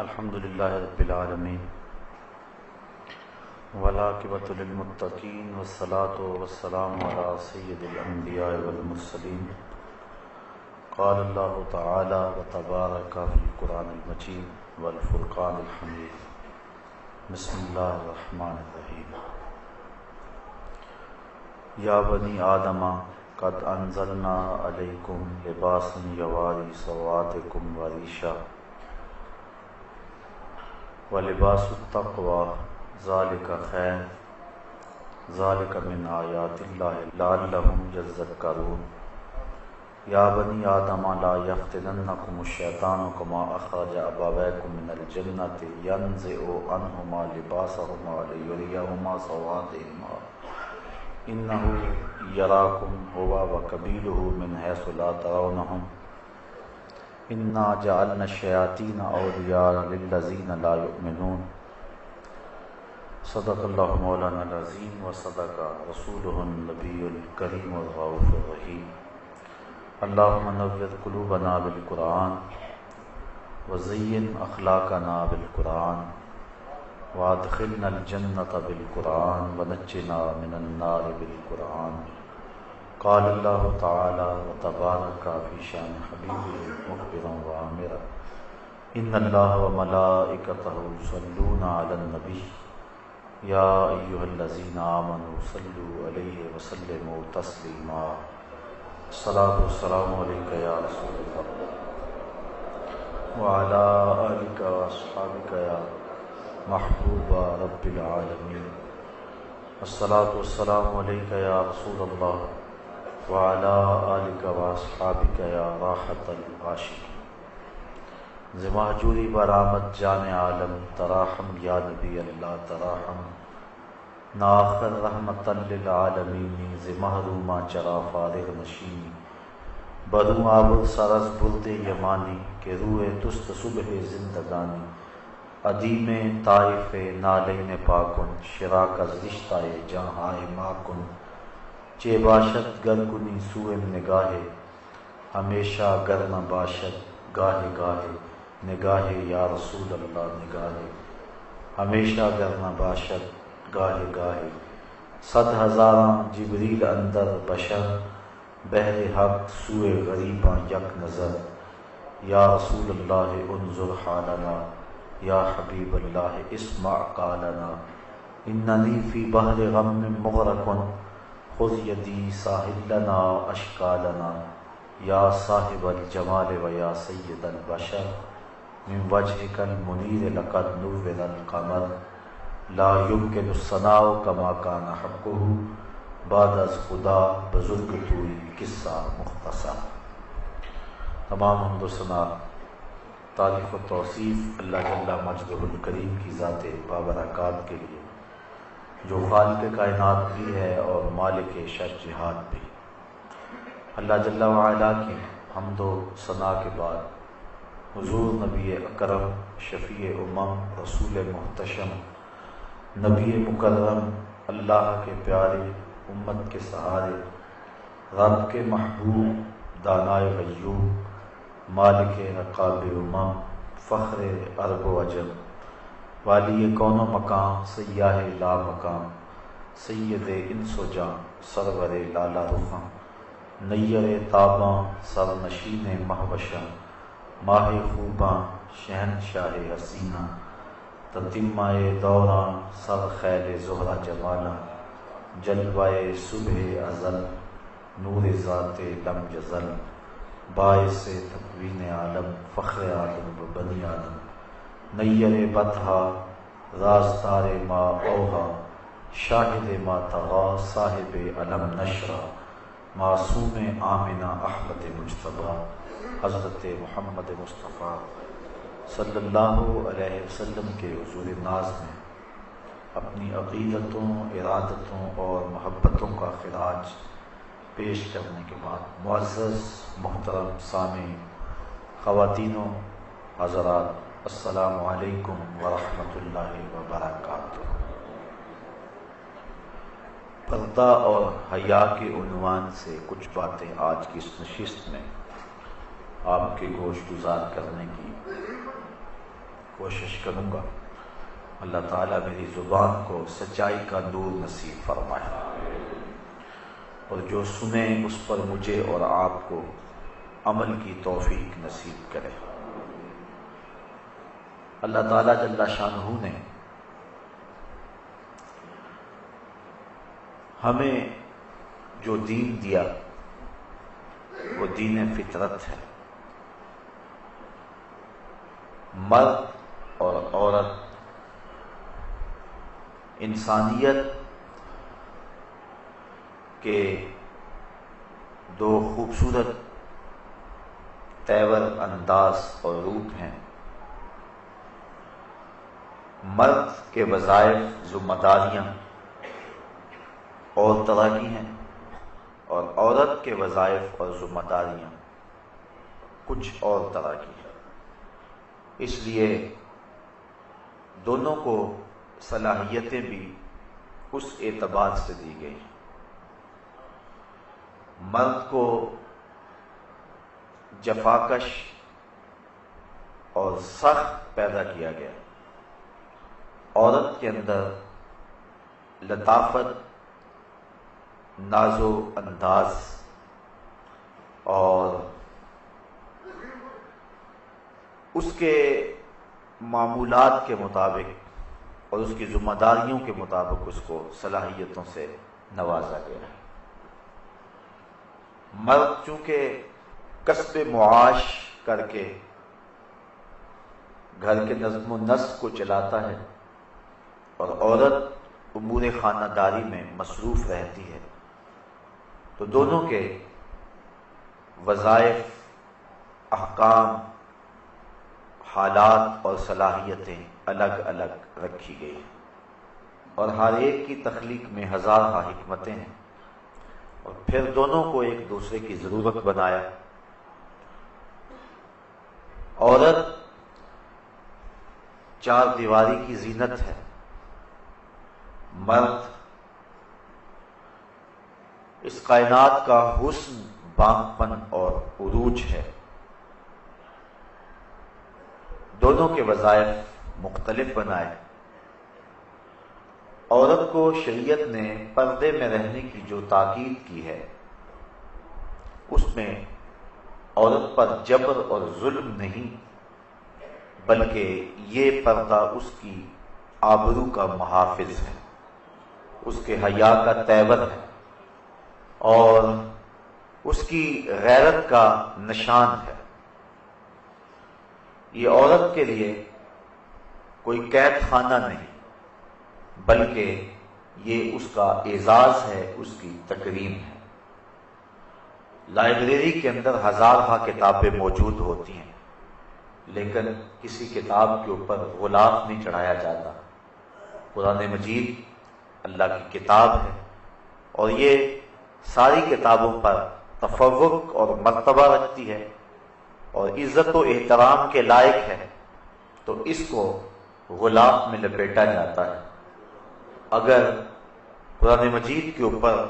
الحمد للہ رب العالمین والعاقبۃ للمتقین والصلاة والسلام علی سید الانبیاء والمرسلین قال اللہ تعالی وتبارک فی القرآن المجید والفرقان الحمید بسم اللہ الرحمن الرحیم یا بنی آدم قد انزلنا علیکم لباسا یواری سوآتکم وریشا ولباس التقوی ذالک خیر ذالک من آیات اللہ لعلہم یذکرون یا بنی آدم لا یفتننکم الشیطان کما اخرج ابویکم من الجنۃ ینزع عنہما لباسہما لیریہما سوآتہما انہ یراکم هو وقبیلہ من حیث لا ترونہم انا جعلنا الشیاطین اولیاء للذین لا یؤمنون صدق اللہ مولانا العظیم وصدق رسولہ النبی الکریم الرؤوف الرحیم اللہم نور قلوبنا بالقرآن وزین اخلاقنا بالقرآن وادخلنا الجنۃ بالقرآن ونجنا من النار بالقرآن قال اللہ تعالی وتبارک فی شان حبیبہ مخبرا وعامرا ان اللہ وملائکتہ یصلون علی النبی یا ایھا الذین آمنوا صلوا علیہ وسلموا تسلیما الصلاۃ والسلام علیک یا رسول اللہ وعلی آلک واصحابک یا محبوب رب العالمین الصلاۃ والسلام علیک یا رسول اللہ وعلی آلک واصحابک یا راحت العاشقین ز مہجوری برآمد جان عالم تراحم یا نبی اللہ تراحم ناخر رحمت للعالمین ز محروما چرا فارغ نشینی برو آبر سرز برد یمانی کہ روح تست صبح زندگانی ادیم طائف نالین پاکن شراک از رشتہ جہاں ماکن چے باشد گر کنی سوئے نگاہ ہمیشہ گرم باشد گاہے گاہے نگاہ یا رسول اللہ نگاہ ہمیشہ گرم باشد گاہے گاہے صد ہزاراں جبریل اندر بشر بہر حق سوئے غریباں یک نظر یا رسول اللہ انظر حالنا یا حبیب اللہ اسمع قالنا اننی فی بحر غم مغرق خذ یدی ساحل لنا اشکالنا یا صاحب الجمال و یا سید البشر من وجهک المنیر لقد نور القمر لا يمکن الثناء کما کان حقہ بعد از خدا بزرگ توئی قصہ مختصر۔ تمام حمد و ثنا تعریف و توصیف اللہ جل مجدہ الکریم کی ذات بابرکات کے لیے جو خالق کائنات بھی ہے اور مالک شجہات بھی۔ اللہ جل وعلا کی حمد و ثنا کے بعد حضور نبی اکرم شفیع امم رسول محتشم نبی مکرم اللہ کے پیارے امت کے سہارے رب کے محبوب دانائے غیوب مالک رقاب امم فخر عرب و عجم والی کون و مقام سیاہ لا مقام سید انس و جاں سرور لالا رخاں نیر تاباں سر نشین مہوشاں ماہ خوباں شہنشاہ حسینہ تتمہ دوراں سر خیل زہرہ جمالاں جلوہ صبح ازل نور ذات لم یزل باعث تکوین عالم فخر عالم و بنی آدم نیر بطحا رازدار ما اوہا شاہد ما تغا صاحب علم نشرہ معصوم آمنہ احمد مجتبیٰ حضرت محمد مصطفیٰ صلی اللہ علیہ وسلم کے حضور ناز میں اپنی عقیدتوں ارادتوں اور محبتوں کا خراج پیش کرنے کے بعد معزز محترم سامعین خواتین و حضرات السلام علیکم ورحمۃ اللہ وبرکاتہ۔ پردہ اور حیا کے عنوان سے کچھ باتیں آج کی اس نشست میں آپ کے گوش گزار کرنے کی کوشش کروں گا اللہ تعالیٰ میری زبان کو سچائی کا نور نصیب فرمائے، اور جو سنیں اس پر مجھے اور آپ کو عمل کی توفیق نصیب کرے۔ اللہ تعالیٰ جل شانہ نے ہمیں جو دین دیا وہ دین فطرت ہے۔ مرد اور عورت انسانیت کے دو خوبصورت تیور انداز اور روپ ہیں۔ مرد کے وظائف ذمہ داریاں اور طرح کی ہیں، اور عورت کے وظائف اور ذمہ داریاں کچھ اور طرح کی ہیں۔ اس لیے دونوں کو صلاحیتیں بھی اس اعتبار سے دی گئی ہیں۔ مرد کو جفاکش اور سخت پیدا کیا گیا، عورت کے اندر لطافت، ناز و انداز اور اس کے معمولات کے مطابق اور اس کی ذمہ داریوں کے مطابق اس کو صلاحیتوں سے نوازا گیا ہے۔ مرد چونکہ کسب معاش کر کے گھر کے نظم و نسق کو چلاتا ہے، اور عورت امور خانہ داری میں مصروف رہتی ہے، تو دونوں کے وظائف، احکام، حالات اور صلاحیتیں الگ الگ رکھی گئی ہیں، اور ہر ایک کی تخلیق میں ہزارہ حکمتیں ہیں، اور پھر دونوں کو ایک دوسرے کی ضرورت بنایا۔ عورت چار دیواری کی زینت ہے، مرد اس کائنات کا حسن، بانگپن اور عروج ہے۔ دونوں کے وظائف مختلف بنائے۔ عورت کو شریعت نے پردے میں رہنے کی جو تاکید کی ہے، اس میں عورت پر جبر اور ظلم نہیں، بلکہ یہ پردہ اس کی آبرو کا محافظ ہے، اس کے حیا کا تیور ہے، اور اس کی غیرت کا نشان ہے۔ یہ عورت کے لیے کوئی قید خانہ نہیں، بلکہ یہ اس کا اعزاز ہے، اس کی تکریم ہے۔ لائبریری کے اندر ہزارہ کتابیں موجود ہوتی ہیں، لیکن کسی کتاب کے اوپر غلاف نہیں چڑھایا جاتا۔ قرآن مجید اللہ کی کتاب ہے، اور یہ ساری کتابوں پر تفوق اور مرتبہ رکھتی ہے اور عزت و احترام کے لائق ہے، تو اس کو غلاف میں لپیٹا جاتا ہے۔ اگر قرآن مجید کے اوپر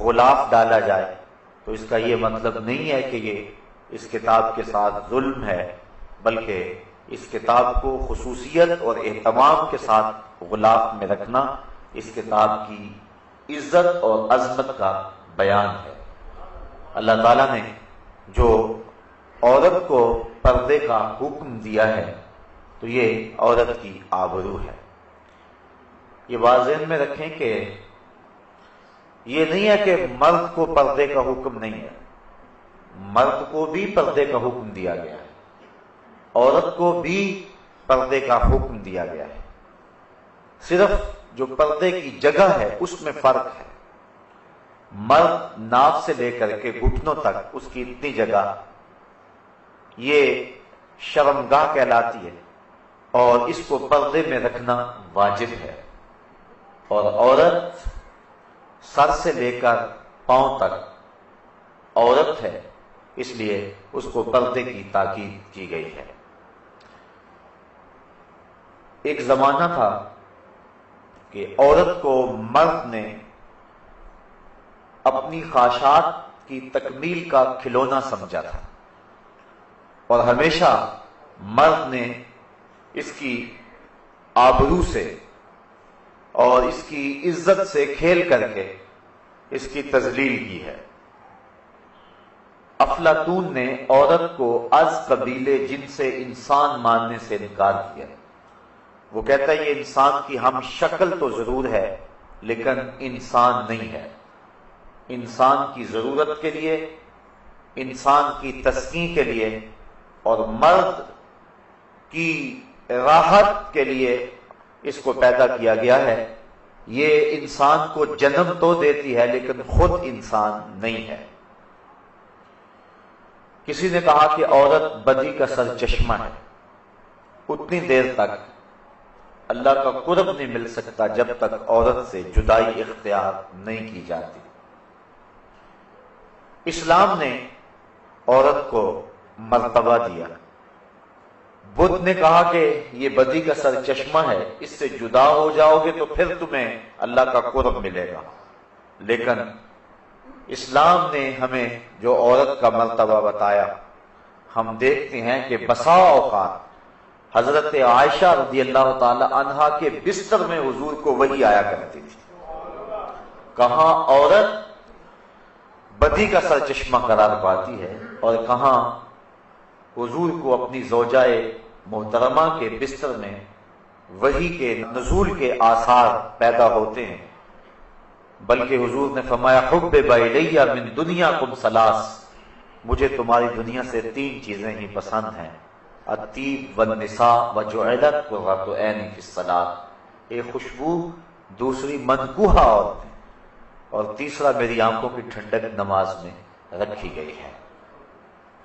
غلاف ڈالا جائے تو اس کا یہ مطلب نہیں ہے کہ یہ اس کتاب کے ساتھ ظلم ہے، بلکہ اس کتاب کو خصوصیت اور اہتمام کے ساتھ غلاف میں رکھنا اس کتاب کی عزت اور عظمت کا بیان ہے۔ اللہ تعالیٰ نے جو عورت کو پردے کا حکم دیا ہے تو یہ عورت کی آبرو ہے۔ یہ بات ذہن میں رکھیں کہ یہ نہیں ہے کہ مرد کو پردے کا حکم نہیں ہے، مرد کو بھی پردے کا حکم دیا گیا ہے، عورت کو بھی پردے کا حکم دیا گیا ہے، صرف جو پردے کی جگہ ہے اس میں فرق ہے۔ مرد ناف سے لے کر کے گھٹنوں تک اس کی اتنی جگہ یہ شرمگاہ کہلاتی ہے، اور اس کو پردے میں رکھنا واجب ہے، اور عورت سر سے لے کر پاؤں تک عورت ہے، اس لیے اس کو پردے کی تاکید کی گئی ہے۔ ایک زمانہ تھا کہ عورت کو مرد نے اپنی خواہشات کی تکمیل کا کھلونا سمجھا تھا، اور ہمیشہ مرد نے اس کی آبرو سے اور اس کی عزت سے کھیل کر کے اس کی تذلیل کی ہے۔ افلاطون نے عورت کو از قبیل جن سے انسان ماننے سے انکار کیا۔ وہ کہتا ہے یہ انسان کی ہم شکل تو ضرور ہے لیکن انسان نہیں ہے۔ انسان کی ضرورت کے لیے، انسان کی تسکین کے لیے اور مرد کی راحت کے لیے اس کو پیدا کیا گیا ہے۔ یہ انسان کو جنم تو دیتی ہے لیکن خود انسان نہیں ہے۔ کسی نے کہا کہ عورت بدی کا سرچشمہ ہے۔ اتنی دیر تک اللہ کا قرب نہیں مل سکتا جب تک عورت سے جدائی اختیار نہیں کی جاتی۔ اسلام نے عورت کو مرتبہ دیا۔ بدھ نے کہا کہ یہ بدی کا سرچشمہ ہے، اس سے جدا ہو جاؤ گے تو پھر تمہیں اللہ کا قرب ملے گا۔ لیکن اسلام نے ہمیں جو عورت کا مرتبہ بتایا، ہم دیکھتے ہیں کہ بسا اوقات حضرت عائشہ رضی اللہ تعالی عنہا کے بستر میں حضور کو وحی آیا کرتی تھی۔ کہاں عورت بدی کا سرچشمہ قرار پاتی ہے اور کہاں حضور کو اپنی زوجہ محترمہ کے بستر میں وحی کے نزول کے آثار پیدا ہوتے ہیں۔ بلکہ حضور نے فرمایا حبب الیہ من دنیاکم ثلاث، مجھے تمہاری دنیا سے 3 چیزیں ہی پسند ہیں، الطیب والنساء وجعلت قرۃ عینی فی الصلاۃ، ایک خوشبو، دوسری منکوحہ عورتیں، اور تیسرا میری آنکھوں کی ٹھنڈک نماز میں رکھی گئی ہے۔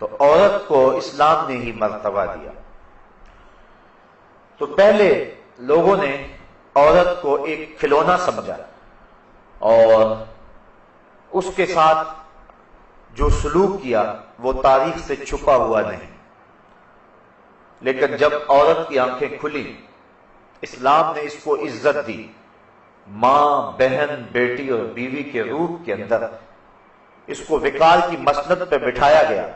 تو عورت کو اسلام نے ہی مرتبہ دیا۔ تو پہلے لوگوں نے عورت کو ایک کھلونا سمجھا اور اس کے ساتھ جو سلوک کیا وہ تاریخ سے چھپا ہوا نہیں۔ لیکن جب عورت کی آنکھیں کھلی، اسلام نے اس کو عزت دی۔ ماں، بہن، بیٹی اور بیوی کے روپ کے اندر اس کو وقار کی مسند پہ بٹھایا گیا۔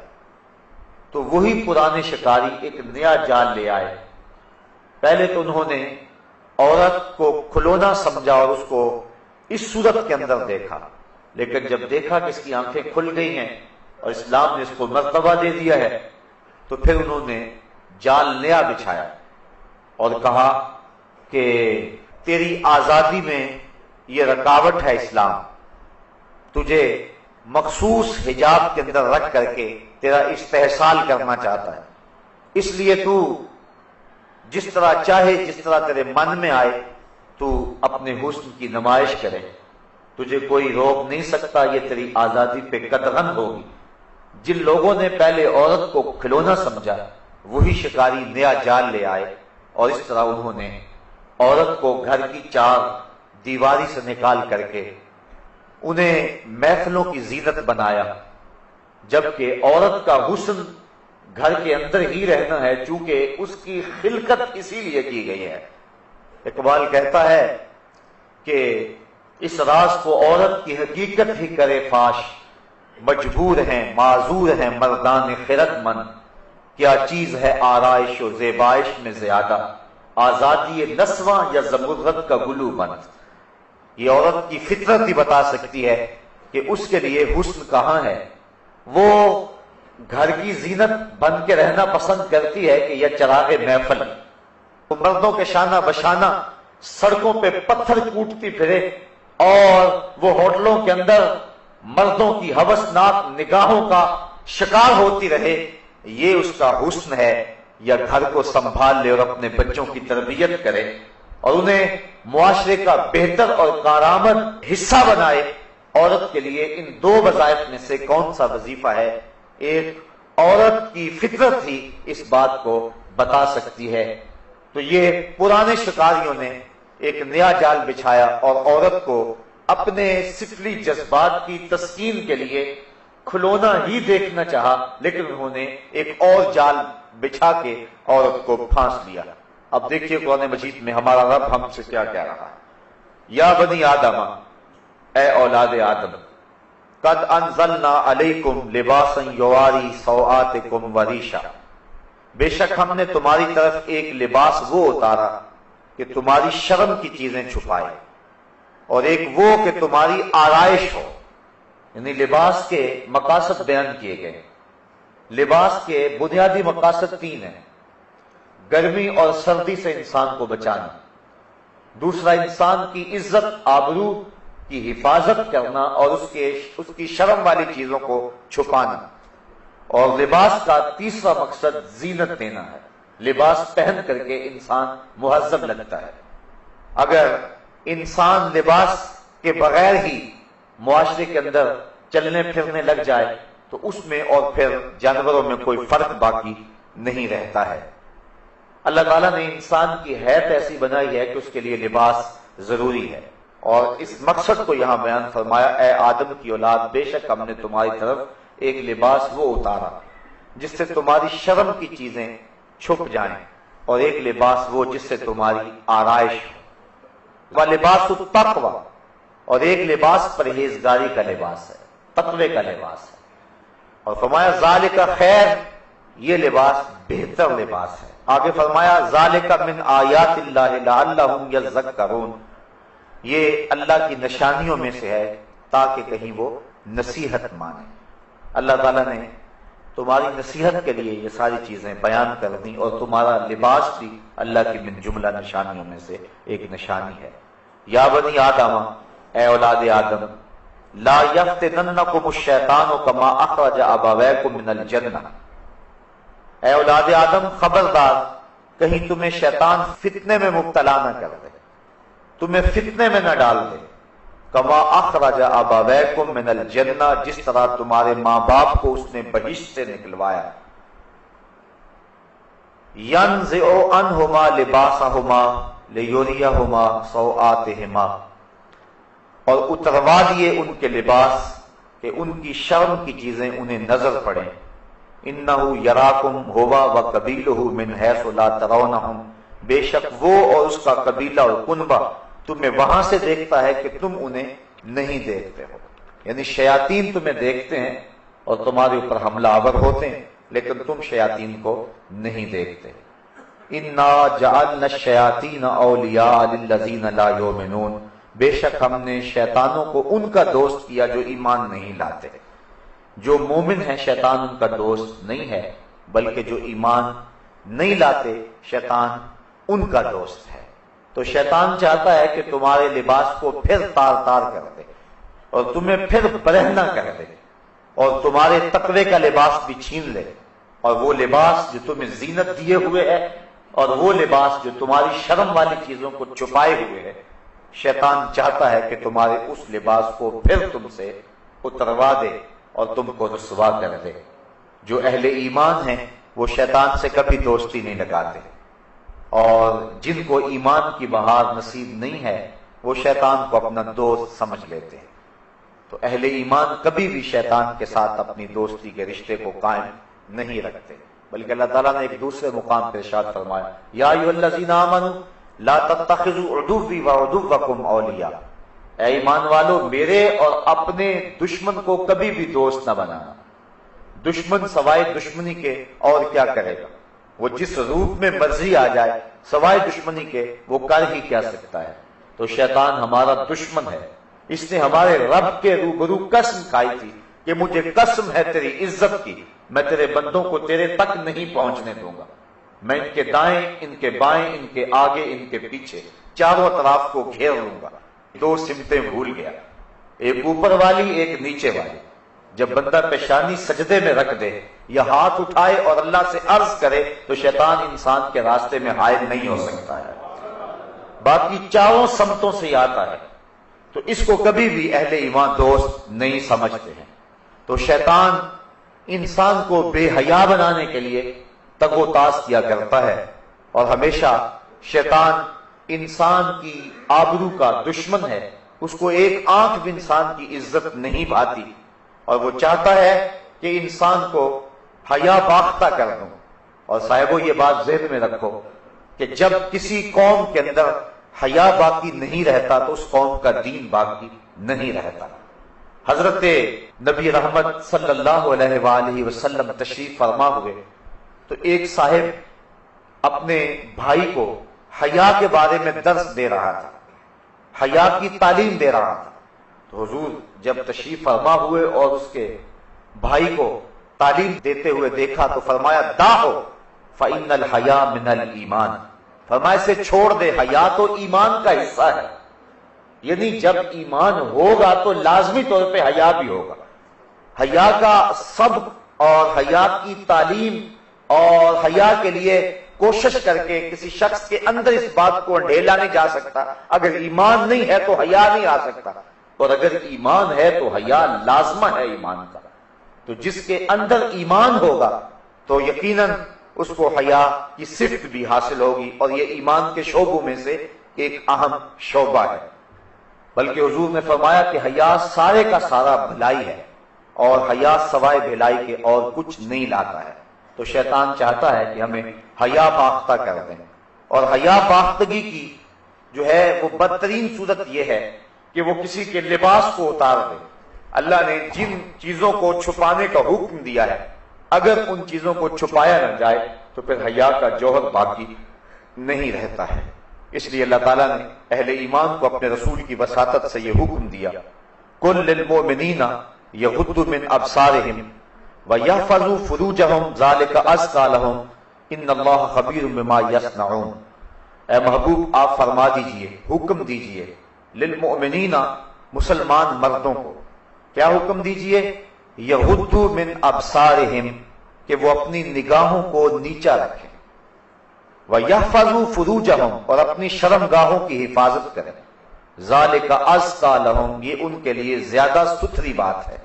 تو وہی پرانے شکاری ایک نیا جال لے آئے۔ پہلے تو انہوں نے عورت کو کھلونا سمجھا اور اس کو اس صورت کے اندر دیکھا، لیکن جب دیکھا کہ اس کی آنکھیں کھل گئی ہیں اور اسلام نے اس کو مرتبہ دے دیا ہے، تو پھر انہوں نے جال نیا بچھایا اور کہا کہ تیری آزادی میں یہ رکاوٹ ہے اسلام، تجھے مخصوص حجاب کے اندر رکھ کر کے تیرا استحصال کرنا چاہتا ہے، اس لیے تو جس طرح چاہے، جس طرح تیرے من میں آئے تو اپنے حسن کی نمائش کرے، تجھے کوئی روک نہیں سکتا، یہ تیری آزادی پہ قدغن ہوگی۔ جن لوگوں نے پہلے عورت کو کھلونا سمجھا، وہی شکاری نیا جال لے آئے اور اس طرح انہوں نے عورت کو گھر کی 4 دیواری سے نکال کر کے انہیں محفلوں کی زینت بنایا، جبکہ عورت کا حسن گھر کے اندر ہی رہنا ہے، چونکہ اس کی خلقت اسی لیے کی گئی ہے۔ اقبال کہتا ہے کہ اس راز کو عورت کی حقیقت ہی کرے فاش، مجبور ہیں معذور ہیں مردان خرد مند، کیا چیز ہے آرائش و زیبائش میں زیادہ، آزادی نسواں یا زمرد کا گلو بند۔ یہ عورت کی فطرت ہی بتا سکتی ہے کہ اس کے لیے حسن کہاں ہے۔ وہ گھر کی زینت بن کے رہنا پسند کرتی ہے کہ یہ چراغ محفل، وہ مردوں کے شانہ بشانہ سڑکوں پہ پتھر کوٹتی پھرے اور وہ ہوٹلوں کے اندر مردوں کی ہوسناک نگاہوں کا شکار ہوتی رہے، یہ اس کا حسن ہے؟ یا گھر کو سنبھال لے اور اپنے بچوں کی تربیت کرے اور انہیں معاشرے کا بہتر اور کارآمد حصہ بنائے؟ عورت کے لیے ان 2 وظائف میں سے کون سا وظیفہ ہے؟ ایک عورت کی فطرت ہی اس بات کو بتا سکتی ہے۔ تو یہ پرانے شکاریوں نے ایک نیا جال بچھایا اور عورت کو اپنے سفلی جذبات کی تسکین کے لیے کھلونا ہی دیکھنا چاہا، لیکن انہوں نے ایک اور جال بچھا کے عورت کو پھانس لیا۔ اب دیکھیے قرآن مجید میں ہمارا رب ہم سے کیا کہہ رہا ہے۔ یا بنی آدم، اے اولاد آدم، قد انزلنا علیکم لباسا یواری سوآتکم وریشا، بے شک ہم نے تمہاری طرف ایک لباس وہ اتارا کہ تمہاری شرم کی چیزیں چھپائے، اور ایک وہ کہ تمہاری آرائش ہو۔ یعنی لباس کے مقاصد بیان کیے گئے۔ لباس کے بنیادی مقاصد 3 ہیں: گرمی اور سردی سے انسان کو بچانا، دوسرا انسان کی عزت آبرو کی حفاظت کرنا اور اس کی شرم والی چیزوں کو چھپانا، اور لباس کا تیسرا مقصد زینت دینا ہے۔ لباس پہن کر کے انسان مہذب لگتا ہے۔ اگر انسان لباس کے بغیر ہی معاشرے کے اندر چلنے پھرنے لگ جائے تو اس میں اور پھر جانوروں میں کوئی فرق باقی نہیں رہتا ہے۔ اللہ تعالیٰ نے انسان کی حیت ایسی بنائی ہے کہ اس کے لیے لباس ضروری ہے، اور اس مقصد کو یہاں بیان فرمایا: اے آدم کی اولاد، بے شک ہم نے تمہاری طرف ایک لباس وہ اتارا جس سے تمہاری شرم کی چیزیں چھپ جائیں، اور ایک لباس وہ جس سے تمہاری آرائش ہو۔ وَلِبَاسُ التَّقْوَىٰ، اور ایک لباس پرہیزگاری کا لباس ہے، تقوی کا لباس ہے۔ اور فرمایا ذَلِكَ خیر، یہ لباس بہتر لباس ہے۔ آگے فرمایا ذَلِكَ مِنْ آیاتِ اللَّهِ لَعَلَّهُمْ يَذَّكَّرُونَ، یہ اللہ کی نشانیوں میں سے ہے تاکہ کہیں وہ نصیحت مانے۔ اللہ تعالیٰ نے تمہاری نصیحت کے لیے یہ ساری چیزیں بیان کر دیں، اور تمہارا لباس بھی اللہ کی من جملہ نشانیوں میں سے ایک نشانی ہے۔ یا بنی آدم، اے اولاد آدم، لا یفتننکم الشیطان کما اخرج ابویکم من الجنہ، اے اولاد آدم خبردار کہیں تمہیں شیطان فتنے میں مبتلا نہ کر دے، تمہیں فتنے میں نہ ڈال دے۔ کما اخرج ابویکم من الجنہ، جس طرح تمہارے ماں باپ کو اس نے بہشت سے نکلوایا۔ ینزع عنہما لباسہما لیریہما سوآتہما، اور اتروا دیے ان کے لباس کہ ان کی شرم کی چیزیں انہیں نظر پڑیں۔ انہ یراکم ہوا وقبیلہ من حیث لا ترونہم، بے شک وہ اور اس کا قبیلہ اور کنبہ تمہیں وہاں سے دیکھتا ہے کہ تم انہیں نہیں دیکھتے ہو۔ یعنی شیاطین تمہیں دیکھتے ہیں اور تمہارے اوپر حملہ آور ہوتے ہیں، لیکن تم شیاطین کو نہیں دیکھتے۔ انا جعلنا الشیاطین اولیاء للذین لا یؤمنون، بے شک ہم نے شیطانوں کو ان کا دوست کیا جو ایمان نہیں لاتے۔ جو مومن ہیں شیطان ان کا دوست نہیں ہے، بلکہ جو ایمان نہیں لاتے شیطان ان کا دوست ہے۔ تو شیطان چاہتا ہے کہ تمہارے لباس کو پھر تار تار کر دے، اور تمہیں پھر برہنہ کر دے، اور تمہارے تقوی کا لباس بھی چھین لے، اور وہ لباس جو تمہیں زینت دیے ہوئے ہے، اور وہ لباس جو تمہاری شرم والی چیزوں کو چھپائے ہوئے ہے، شیطان چاہتا ہے کہ تمہارے اس لباس کو پھر تم سے اتروا دے اور تم کو رسوا کر دے۔ جو اہل ایمان ہیں وہ شیطان سے کبھی دوستی نہیں لگاتے، اور جن کو ایمان کی بہار نصیب نہیں ہے وہ شیطان کو اپنا دوست سمجھ لیتے ہیں۔ تو اہل ایمان کبھی بھی شیطان کے ساتھ اپنی دوستی کے رشتے کو قائم نہیں رکھتے، بلکہ اللہ تعالیٰ نے ایک دوسرے مقام پر ارشاد فرمایا: یا ایھا الذین آمنوا لا تتخذوا عدوی وعدوکم اولیاء، اے ایمان والو میرے اور اپنے دشمن کو کبھی بھی دوست نہ بنانا۔ دشمن سوائے دشمنی کے اور کیا کرے گا؟ وہ جس روپ میں مرضی آ جائے سوائے دشمنی کے وہ کر ہی کیا سکتا ہے۔ تو شیطان ہمارا دشمن ہے، اس نے ہمارے رب کے روبرو قسم کھائی تھی کہ مجھے قسم ہے تیری عزت کی، میں تیرے بندوں کو تیرے تک نہیں پہنچنے دوں گا، میں ان کے دائیں ان کے بائیں ان کے آگے ان کے پیچھے چاروں طرف کو گھیر لوں گا۔ دو سمتیں بھول گیا، ایک اوپر والی ایک نیچے والی۔ جب بندہ پیشانی سجدے میں رکھ دے یا ہاتھ اٹھائے اور اللہ سے عرض کرے تو شیطان انسان کے راستے میں حائل نہیں ہو سکتا ہے، باقی چاروں سمتوں سے آتا ہے، تو اس کو کبھی بھی اہل ایمان دوست نہیں سمجھتے ہیں۔ تو شیطان انسان کو بے حیا بنانے کے لیے تگ و تاز کیا کرتا ہے، اور ہمیشہ شیطان انسان کی آبرو کا دشمن ہے، اس کو ایک آنکھ بھی انسان کی عزت نہیں بھاتی، اور وہ چاہتا ہے کہ انسان کو حیا باختہ کر دوں۔ اور صاحبو یہ بات ذہن میں رکھو کہ جب کسی قوم کے اندر حیا باقی نہیں رہتا تو اس قوم کا دین باقی نہیں رہتا۔ حضرت نبی رحمت صلی اللہ علیہ وآلہ وسلم تشریف فرما ہوئے تو ایک صاحب اپنے بھائی کو حیا کے بارے میں درس دے رہا تھا، حیا کی تعلیم دے رہا تھا. تو حضور جب تشریف فرما ہوئے اور اس کے بھائی کو تعلیم دیتے ہوئے دیکھا تو فرمایا دعو فإن الحیا من الایمان، فرمایا اسے چھوڑ دے، حیا تو ایمان کا حصہ ہے. یعنی جب ایمان ہوگا تو لازمی طور پہ حیا بھی ہوگا. حیا کا سبق اور حیا کی تعلیم اور حیا کے لیے کوشش کر کے کسی شخص کے اندر اس بات کو ڈھیلا نہیں جا سکتا. اگر ایمان نہیں ہے تو حیا نہیں آ سکتا، اور اگر ایمان ہے تو حیا لازمہ ہے ایمان کا. تو جس کے اندر ایمان ہوگا تو یقیناً اس کو حیا کی صفت بھی حاصل ہوگی، اور یہ ایمان کے شعبوں میں سے ایک اہم شعبہ ہے. بلکہ حضور نے فرمایا کہ حیا سارے کا سارا بھلائی ہے، اور حیا سوائے بھلائی کے اور کچھ نہیں لاتا ہے. تو شیطان چاہتا ہے کہ ہمیں حیا باختہ کر دیں، اور حیا باختگی کی جو ہے وہ بدترین صورت یہ ہے کہ وہ کسی کے لباس کو اتار دے. اللہ نے جن چیزوں کو چھپانے کا حکم دیا ہے اگر ان چیزوں کو چھپایا نہ جائے تو پھر حیا کا جوہر باقی نہیں رہتا ہے. اس لیے اللہ تعالیٰ نے اہل ایمان کو اپنے رسول کی وساطت سے یہ حکم دیا، قل للمؤمنین یغضوا من ابصارہم وَيَحْفَظُوا فُرُوجَهُمْ ذَلِكَ أَزْكَىٰ لَهُمْ إِنَّ اللَّهَ خَبِيرٌ بِمَا يَصْنَعُونَ. اے محبوب آپ فرما دیجئے، حکم دیجئے للمؤمنین مسلمان مردوں کو، کیا حکم دیجئے؟ یغضوا من ابصارہم، کہ وہ اپنی نگاہوں کو نیچا رکھیں، وَيَحْفَظُوا فُرُوجَهُمْ، اور اپنی شرمگاہوں کی حفاظت کریں، ذَلِكَ أَزْكَىٰ لَهُمْ، یہ ان کے لیے زیادہ ستھری بات ہے.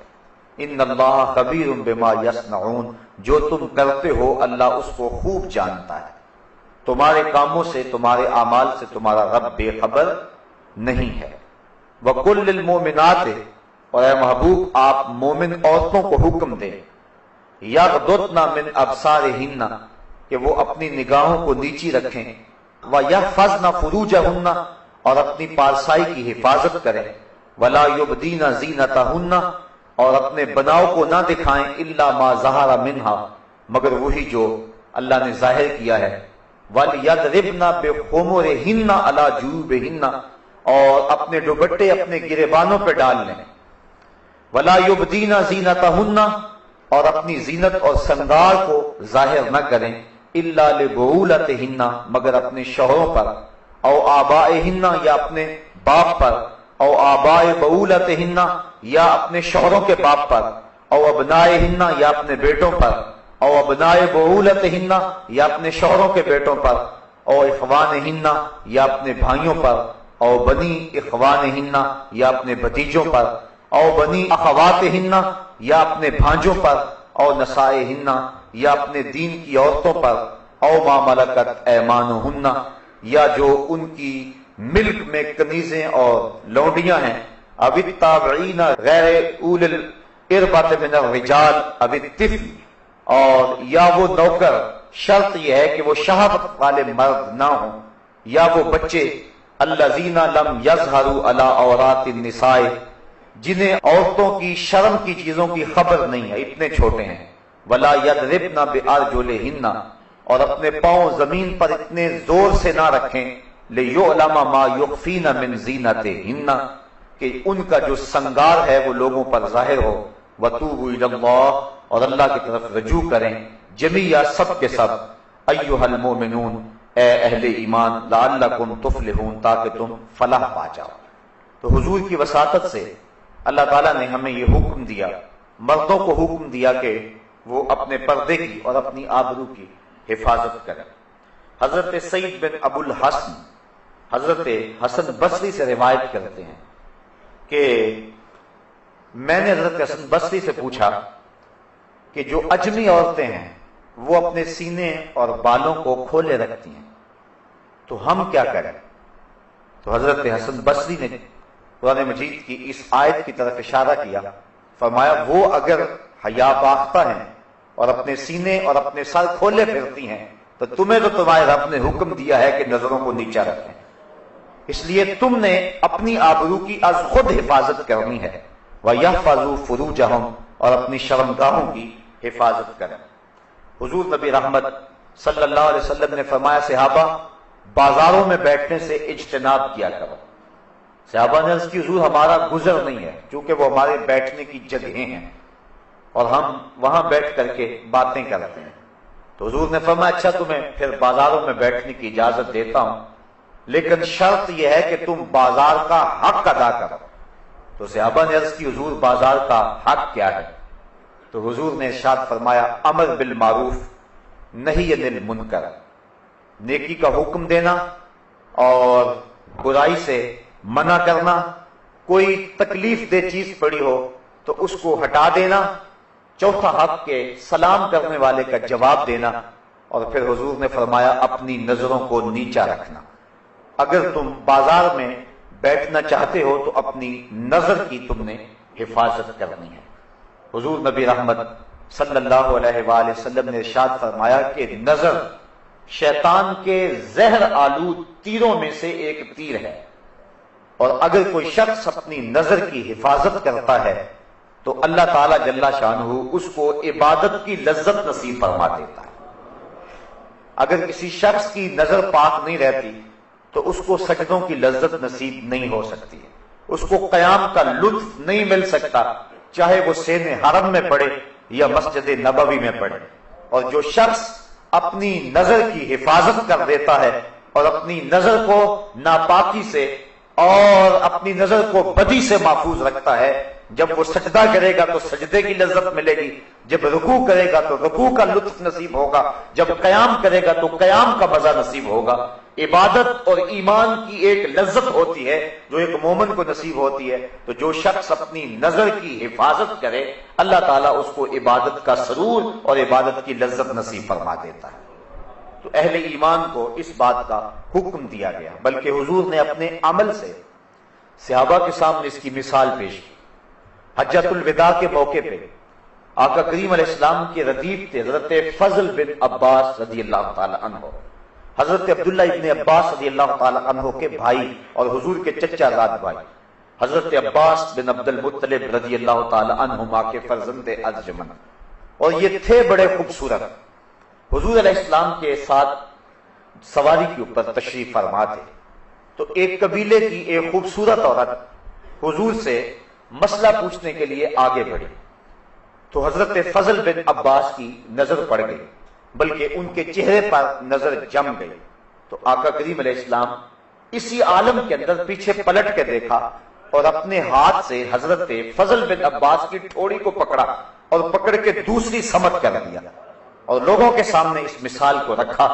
ان اللہ خبیر بما یصنعون، جو تم کرتے ہو اللہ اس کو خوب جانتا ہے. تمہارے کاموں سے، تمہارے اعمال سے تمہارا رب بے خبر نہیں ہے. وَقُلْ لِلْمُؤْمِنَاتِ، اور اے محبوب آپ مومن عورتوں کو حکم دیں، یغضضن من ابصارہن، کہ وہ اپنی نگاہوں کو نیچی رکھیں، وَيَحْفَظْنَ فُرُوجَهُنَّ، اور اپنی پارسائی کی حفاظت کریں، وَلَا يُبْدِينَ زِینَتَهُنَّ، اور اپنے بناؤ کو نہ دکھائیں، الا ما ظہر منہا، مگر وہی جو اللہ نے ظاہر کیا ہے، وَلْيَضْرِبْنَ بِخُمُرِهِنَّ عَلَى جُيُوبِهِنَّ، اور اپنے دوپٹے اپنے گریبانوں پہ ڈال لیں، وَلَا يُبْدِينَ زِینَتَهُنَّ، اور اپنی زینت اور سنگار کو ظاہر نہ کریں، الا لِبُعُولَتِهِنَّ، مگر اپنے شوہروں پر، او آبائهن، یا اپنے باپ پر، او آبائے بعولتہن، یا اپنے شوہروں کے باپ پر، او ابنائہن، یا اپنے بیٹوں پر، او ابنائے بعولتہن، یا اپنے شوہروں کے بیٹوں پر، او اخوانہن، یا اپنے بھائیوں پر، او بنی اخوانہن، یا اپنے بھتیجوں پر، او بنی اخواتہن، یا اپنے بھانجوں پر، او نسائہن، یا اپنے دین کی عورتوں پر، او ما ملکت ایمانہن، یا جو ان کی ملک میں کنیزیں اور لونڈیاں ہیں، اب التابعین غیر اول الاربۃ من الرجال اب الطفل، اور یا وہ نوکر، شرط یہ ہے کہ وہ شہوت والے مرد نہ ہوں، یا وہ بچے الذین لم یظہروا علی عورات النساء، جنہیں عورتوں کی شرم کی چیزوں کی خبر نہیں ہے، اتنے چھوٹے ہیں، ولا یضربن بارجلہن، اور اپنے پاؤں زمین پر اتنے زور سے نہ رکھیں، لِيُعْلَمَ مَا يُخْفِينَ مِنْ زِینَتِهِنَّ، کہ ان کا جو سنگار ہے وہ لوگوں پر ظاہر ہو، وَتُوبُوا إِلَى اللَّهِ، اور اللہ کی طرف رجوع کریں، جمیعا سب کے سب، أَيُّهَا الْمُؤْمِنُونَ، اے اہل ایمان، لَعَلَّكُمْ تُفْلِحُونَ، تاکہ تم فلاح پا جاؤ. تو حضور کی وساطت سے اللہ تعالیٰ نے ہمیں یہ حکم دیا، مردوں کو حکم دیا کہ وہ اپنے پردے کی اور اپنی آبرو کی حفاظت کریں. حضرت سعید بن ابو الحسن حضرت حسن بصری سے روایت کرتے ہیں کہ میں نے حضرت حسن بصری سے پوچھا کہ جو اجمی عورتیں ہیں وہ اپنے سینے اور بالوں کو کھولے رکھتی ہیں تو ہم کیا کریں؟ تو حضرت حسن بصری نے قرآن مجید کی اس آیت کی طرف اشارہ کیا، فرمایا وہ اگر حیا باختہ ہیں اور اپنے سینے اور اپنے سر کھولے پھرتی ہیں تو تمہیں تو تمہارے رب نے حکم دیا ہے کہ نظروں کو نیچا رکھیں، اس لیے تم نے اپنی آبرو کی از خود حفاظت کرنی ہے. وَيَحْفَظُوا فُرُوجَهُمْ، اور اپنی شرمگاہوں کی حفاظت کریں. حضور نبی رحمت صلی اللہ علیہ وسلم نے فرمایا صحابہ بازاروں میں بیٹھنے سے اجتناب کیا کرو۔ صحابہ نے عرض کی حضور ہمارا گزر نہیں ہے، چونکہ وہ ہمارے بیٹھنے کی جگہیں ہیں اور ہم وہاں بیٹھ کر کے باتیں کرتے ہیں۔ تو حضور نے فرمایا اچھا تمہیں پھر بازاروں میں بیٹھنے کی اجازت دیتا ہوں، لیکن شرط یہ ہے کہ تم بازار کا حق ادا کرو۔ تو صحابہ نے عرض کی حضور بازار کا حق کیا ہے؟ تو حضور نے ارشاد فرمایا امر بالمعروف نہی عن المنکر، نیکی کا حکم دینا اور برائی سے منع کرنا، کوئی تکلیف دہ چیز پڑی ہو تو اس کو ہٹا دینا، چوتھا حق کے سلام کرنے والے کا جواب دینا، اور پھر حضور نے فرمایا اپنی نظروں کو نیچا رکھنا۔ اگر تم بازار میں بیٹھنا چاہتے ہو تو اپنی نظر کی تم نے حفاظت کرنی ہے۔ حضور نبی رحمت صلی اللہ علیہ وآلہ وسلم نے ارشاد فرمایا کہ نظر شیطان کے زہر آلود تیروں میں سے ایک تیر ہے، اور اگر کوئی شخص اپنی نظر کی حفاظت کرتا ہے تو اللہ تعالی جل شانہ اس کو عبادت کی لذت نصیب فرما دیتا ہے۔ اگر کسی شخص کی نظر پاک نہیں رہتی تو اس کو سجدوں کی لذت نصیب نہیں ہو سکتی، اس کو قیام کا لطف نہیں مل سکتا، چاہے وہ سین حرم میں پڑھے یا مسجد نبوی میں پڑھے۔ اور جو شخص اپنی نظر کی حفاظت کر دیتا ہے اور اپنی نظر کو ناپاکی سے اور اپنی نظر کو بدی سے محفوظ رکھتا ہے، جب وہ سجدہ کرے گا تو سجدے کی لذت ملے گی، جب رکوع کرے گا تو رکوع کا لطف نصیب ہوگا، جب قیام کرے گا تو قیام کا مزہ نصیب ہوگا۔ عبادت اور ایمان کی ایک لذت ہوتی ہے جو ایک مومن کو نصیب ہوتی ہے، تو جو شخص اپنی نظر کی حفاظت کرے اللہ تعالیٰ اس کو عبادت کا سرور اور عبادت کی لذت نصیب فرما دیتا ہے۔ تو اہل ایمان کو اس بات کا حکم دیا گیا، بلکہ حضور نے اپنے عمل سے صحابہ کے سامنے اس کی مثال پیش کی۔ حجۃ الوداع کے موقع پہ آقا کریم علیہ السلام کے ردیف تھے حضرت فضل بن عباس رضی اللہ تعالی عنہ، حضرت عبداللہ ابن عباس رضی اللہ تعالی عنہ کے بھائی اور حضور کے چچا زاد بھائی، حضرت عباس بن عبد المطلب رضی اللہ تعالی عنہما کے فرزند ارجمند، اور یہ تھے بڑے خوبصورت۔ حضور علیہ السلام کے ساتھ سواری کے اوپر تشریف فرما تھے، تو ایک قبیلے کی ایک خوبصورت عورت حضور سے مسئلہ پوچھنے کے لیے آگے بڑھی، تو حضرت فضل بن عباس کی نظر پڑ گئی، بلکہ ان کے چہرے پر نظر جم گئی۔ تو آقا کریم علیہ السلام اسی عالم کے اندر پیچھے پلٹ کے دیکھا اور اپنے ہاتھ سے حضرت فضل بن عباس کی ٹھوڑی کو پکڑا اور پکڑ کے دوسری سمت کر دیا، اور لوگوں کے سامنے اس مثال کو رکھا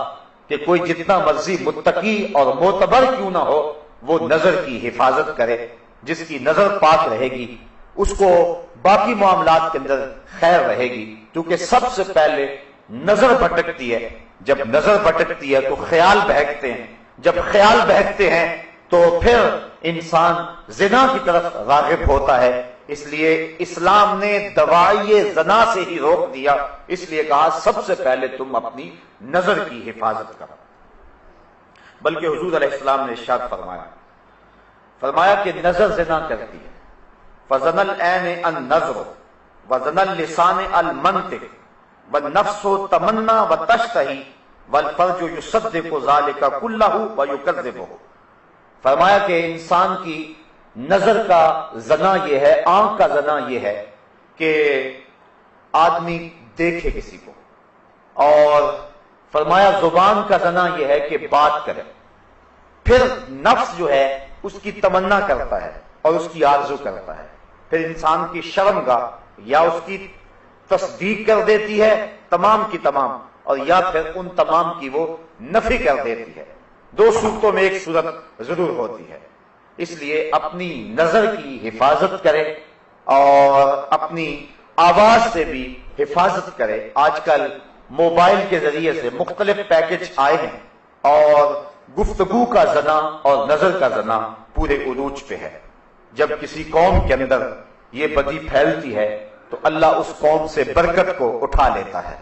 کہ کوئی جتنا مرضی متقی اور معتبر کیوں نہ ہو وہ نظر کی حفاظت کرے، جس کی نظر پاک رہے گی اس کو باقی معاملات کے اندر خیر رہے گی، کیونکہ سب سے پہلے نظر بھٹکتی ہے، جب نظر بھٹکتی ہے تو خیال بہکتے ہیں، جب خیال بہکتے ہیں تو پھر انسان زنا کی طرف راغب ہوتا ہے۔ اس لیے اسلام نے دواعی زنا سے ہی روک دیا، اس لیے کہا سب سے پہلے تم اپنی نظر کی حفاظت کرو۔ بلکہ حضور علیہ السلام نے ارشاد فرمایا کہ نظر زنا کرتی ہے، فزن العین النظر وزن اللسان المنطق والنفس تمنا وتشتہی والفرج یصدق ذلك کلہ ویکذبہ۔ فرمایا کہ انسان کی نظر کا زنا یہ ہے، آنکھ کا زنا یہ ہے کہ آدمی دیکھے کسی کو، اور فرمایا زبان کا زنا یہ ہے کہ بات کرے، پھر نفس جو ہے اس کی تمنا کرتا ہے اور اس کی آرزو کرتا ہے، پھر انسان کی شرمگاہ یا اس کی تصدیق کر دیتی ہے تمام کی تمام، اور یا پھر ان تمام کی وہ نفی کر دیتی ہے۔ دو صورتوں میں ایک صورت ضرور ہوتی ہے، اس لیے اپنی نظر کی حفاظت کرے اور اپنی آواز سے بھی حفاظت کرے۔ آج کل موبائل کے ذریعے سے مختلف پیکج آئے ہیں اور گفتگو کا زنا اور نظر کا زنا پورے عروج پہ ہے۔ جب کسی قوم کے اندر یہ بدی پھیلتی ہے تو اللہ اس قوم سے برکت کو اٹھا لیتا ہے۔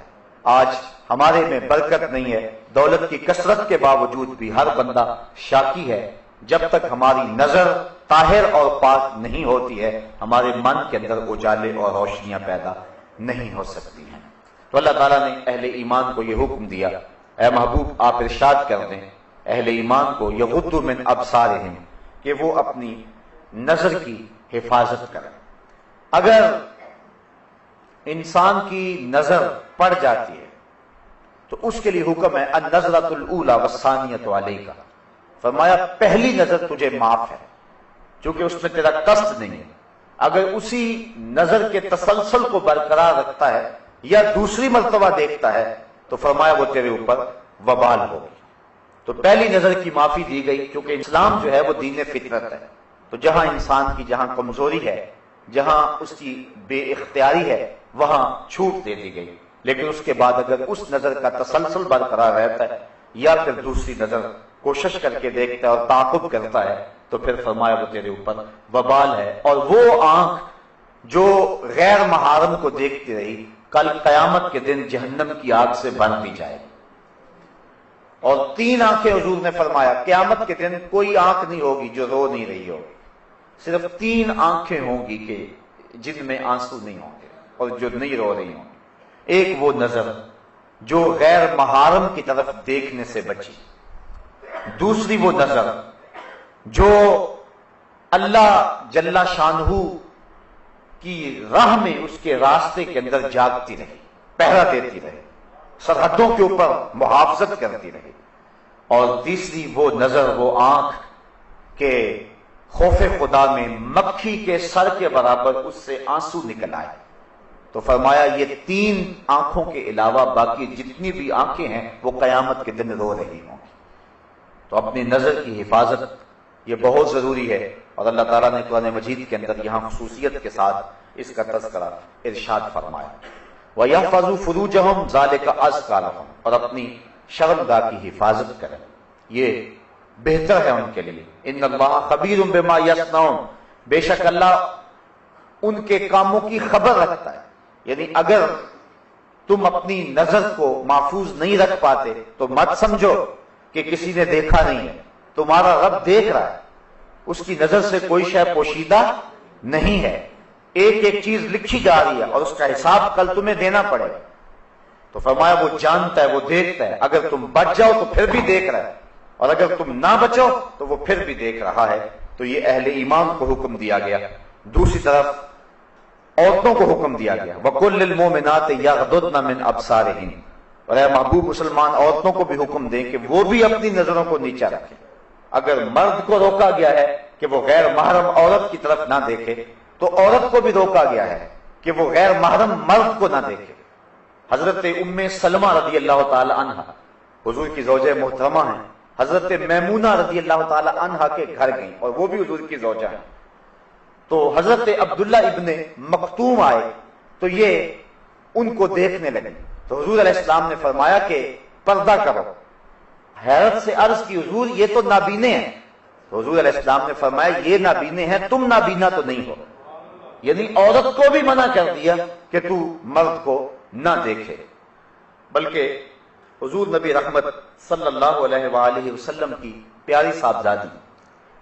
آج ہمارے میں برکت نہیں ہے، دولت کی کثرت کے باوجود بھی ہر بندہ شاکی ہے۔ جب تک ہماری نظر طاہر اور پاک نہیں ہوتی ہے ہمارے من کے اندر اجالے اور روشنیاں پیدا نہیں ہو سکتی ہیں۔ تو اللہ تعالیٰ نے اہل ایمان کو یہ حکم دیا، اے محبوب آپ ارشاد کر دیں اہل ایمان کو یغضوا من ابصارہم، کہ وہ اپنی نظر کی حفاظت کریں۔ اگر انسان کی نظر پڑ جاتی ہے تو اس کے لیے حکم ہے النظرۃ الاولی والثانیۃ علیک، فرمایا پہلی نظر تجھے معاف ہے چونکہ اس میں تیرا قصد نہیں ہے، اگر اسی نظر کے تسلسل کو برقرار رکھتا ہے یا دوسری مرتبہ دیکھتا ہے تو فرمایا وہ تیرے اوپر وبال ہوگی۔ تو پہلی نظر کی معافی دی گئی کیونکہ اسلام جو ہے وہ دین فطرت ہے، تو جہاں انسان کی جہاں کمزوری ہے، جہاں اس کی بے اختیاری ہے، وہاں چھوٹ دے دی گئی، لیکن اس کے بعد اگر اس نظر کا تسلسل برقرار رہتا ہے یا پھر دوسری نظر کوشش کر کے دیکھتا ہے اور تعاقب کرتا ہے تو پھر فرمایا وہ تیرے اوپر وبال ہے۔ اور وہ آنکھ جو غیر محارم کو دیکھتی رہی کل قیامت کے دن جہنم کی آگ سے بھر دی جائے گی۔ اور 3 آنکھیں حضور نے فرمایا قیامت کے دن کوئی آنکھ نہیں ہوگی جو رو نہیں رہی ہوگی، صرف 3 آنکھیں ہوں گی کہ جن میں آنسو نہیں ہوں گے اور جو نہیں رو رہی ہوں گی۔ ایک وہ نظر جو غیر محارم کی طرف دیکھنے سے بچی، دوسری وہ نظر جو اللہ جل شانہ کی راہ میں اس کے راستے کے اندر جاگتی رہی، پہرا دیتی رہی، سرحدوں کے اوپر محافظت کرتی رہی، اور تیسری وہ نظر وہ آنکھ کہ خوف خدا میں مکھی کے سر کے برابر اس سے آنسو نکل آئے۔ تو فرمایا یہ 3 آنکھوں کے علاوہ باقی جتنی بھی آنکھیں ہیں وہ قیامت کے دن رو رہی ہوں گی۔ تو اپنی نظر کی حفاظت یہ بہت ضروری ہے، اور اللہ تعالیٰ نے قرآن مجید کے اندر یہاں خصوصیت کے ساتھ اس کا تذکرہ ارشاد فرمایا، وَيَحْفَظُوا فُرُوجَهُمْ ذَلِكَ أَزْكَىٰ لَهُمْ، اور اپنی شرمگاہ کی حفاظت کریں، یہ بہتر ہے ان کے لیے۔ ان اللہ خبیر بما یصنعون، بے شک اللہ ان کے کاموں کی خبر رکھتا ہے، یعنی اگر تم اپنی نظر کو محفوظ نہیں رکھ پاتے تو مت سمجھو کہ کسی نے دیکھا نہیں ہے، تمہارا رب دیکھ رہا ہے، اس کی نظر سے کوئی شے پوشیدہ نہیں ہے، ایک ایک چیز لکھی جا رہی ہے اور اس کا حساب کل تمہیں دینا پڑے گا۔ تو فرمایا وہ جانتا ہے، وہ دیکھتا ہے، اگر تم بچ جاؤ تو پھر بھی دیکھ رہا ہے، اور اگر تم نہ بچو تو وہ پھر بھی دیکھ رہا ہے۔ تو یہ اہل ایمان کو حکم دیا گیا۔ دوسری طرف عورتوں کو حکم دیا گیا، وَقُلْ لِلْمُؤْمِنَاتِ يَغْضُضْنَ مِنْ أَبْصَارِهِنَّ، اور اے محبوب مسلمان عورتوں کو بھی حکم دیں کہ وہ بھی اپنی نظروں کو نیچا رکھیں۔ اگر مرد کو روکا گیا ہے کہ وہ غیر محرم عورت کی طرف نہ دیکھے تو عورت کو بھی روکا گیا ہے کہ وہ غیر محرم مرد کو نہ دیکھے۔ حضرت ام سلمہ رضی اللہ تعالی عنہ حضور کی زوجہ محترمہ ہیں، حضرت میمونہ رضی اللہ تعالی عنہ کے گھر گئیں اور وہ بھی حضور کی زوجہ ہیں۔ تو حضرت عبداللہ ابن مکتوم آئے تو یہ ان کو دیکھنے لگے، تو حضور علیہ السلام نے فرمایا کہ پردہ کرو۔ حیرت سے عرض کی حضور یہ تو نابینے ہیں، تو حضور علیہ السلام نے فرمایا یہ نابینے ہیں، تم نابینا تو نہیں ہو، یعنی عورت کو بھی منع کر دیا کہ تو مرد کو نہ دیکھے۔ بلکہ حضور نبی رحمت صلی اللہ علیہ وآلہ وسلم کی پیاری صاحبزادی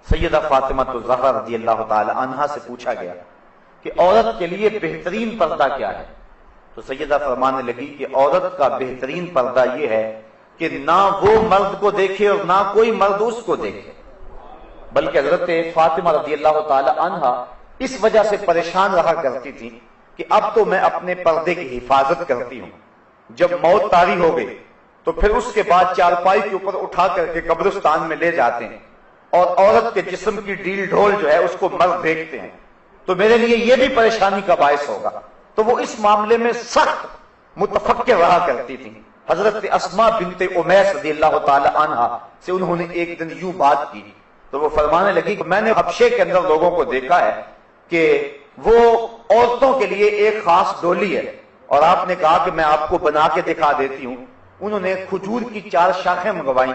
سیدہ فاطمہ الزہرا رضی اللہ تعالی عنہا سے پوچھا گیا کہ عورت کے لیے بہترین پردہ کیا ہے، تو سیدہ فرمانے لگی کہ عورت کا بہترین پردہ یہ ہے کہ نہ وہ مرد کو دیکھے اور نہ کوئی مرد اس کو دیکھے۔ بلکہ حضرت فاطمہ رضی اللہ تعالی عنہا اس وجہ سے پریشان رہا کرتی تھی کہ اب تو میں اپنے پردے کی حفاظت کرتی ہوں، جب موت طاری ہو گئی تو پھر اس کے بعد چارپائی کے اوپر اٹھا کر کے قبرستان میں لے جاتے ہیں اور عورت کے جسم کی ڈیل ڈھول جو ہے اس کو مرد دیکھتے ہیں، تو میرے لیے یہ بھی پریشانی کا باعث ہوگا۔ تو وہ اس معاملے میں سخت متفکر رہا کرتی تھی۔ حضرت اسماء بنت امیس رضی اللہ تعالی عنہا سے انہوں نے ایک دن یوں بات کی تو وہ فرمانے لگی کہ میں نے حبشے کے اندر لوگوں کو دیکھا ہے کہ وہ عورتوں کے لیے ایک خاص ڈولی ہے، اور آپ نے کہا کہ میں آپ کو بنا کے دکھا دیتی ہوں۔ انہوں نے کھجور کی 4 شاخیں منگوائیں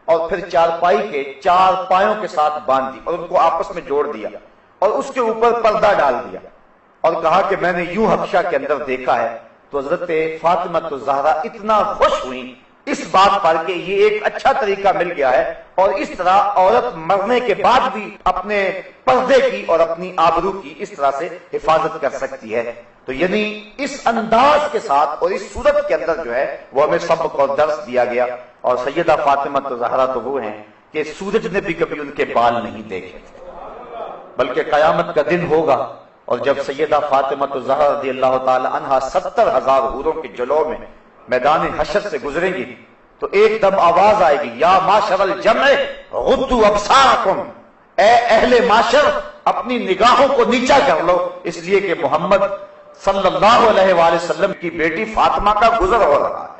اور پھر چارپائی کے 4 پایوں کے ساتھ باندھ دی اور ان کو آپس میں جوڑ دیا اور اس کے اوپر پردہ ڈال دیا اور کہا کہ میں نے یوں حبشہ کے اندر دیکھا ہے۔ تو حضرت فاطمہ الزہرا اتنا خوش ہوئی اس بات پر کہ یہ ایک اچھا طریقہ مل گیا ہے اور اس طرح عورت مرنے کے بعد بھی اپنے پردے کی اور اپنی آبرو کی اس طرح سے حفاظت کر سکتی ہے. تو یعنی اس انداز کے ساتھ اور اس صورت کے اندر جو ہے وہ ہمیں سبق اور درس دیا گیا. اور سیدہ فاطمہ زہرا تو وہ ہیں کہ سورج نے بھی کبھی ان کے بال نہیں دیکھے تھے، بلکہ قیامت کا دن ہوگا اور جب سیدہ فاطمہ زہرا رضی اللہ تعالی عنہا 70,000 حوروں کے جلوہ میں میدان حشر سے گزریں گی تو ایک دم آواز آئے گی، یا معشر الجمع غضوا ابصارکم، اے اہل معاشر اپنی نگاہوں کو نیچا کر لو، اس لیے کہ محمد صلی اللہ علیہ وآلہ وسلم کی بیٹی فاطمہ کا گزر ہو رہا ہے.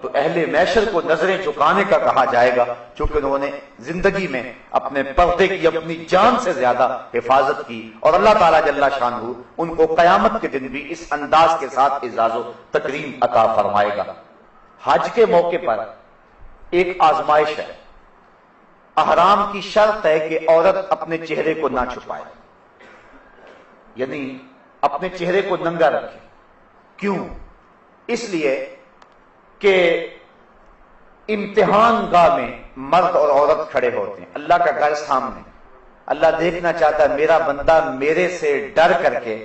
تو اہل معاشر کو نظریں جھکانے کا کہا جائے گا چونکہ انہوں نے زندگی میں اپنے پردے کی اپنی جان سے زیادہ حفاظت کی، اور اللہ تعالیٰ جل شانہ ان کو قیامت کے دن بھی اس انداز کے ساتھ اعزاز و تکریم عطا فرمائے گا. حج کے موقع پر ایک آزمائش ہے. احرام کی شرط ہے کہ عورت اپنے چہرے کو نہ چھپائے، یعنی اپنے چہرے کو ننگا رکھے. کیوں؟ اس لیے کہ امتحان گاہ میں مرد اور عورت کھڑے ہوتے ہیں، اللہ کا گھر سامنے. اللہ دیکھنا چاہتا ہے میرا بندہ میرے سے ڈر کر کے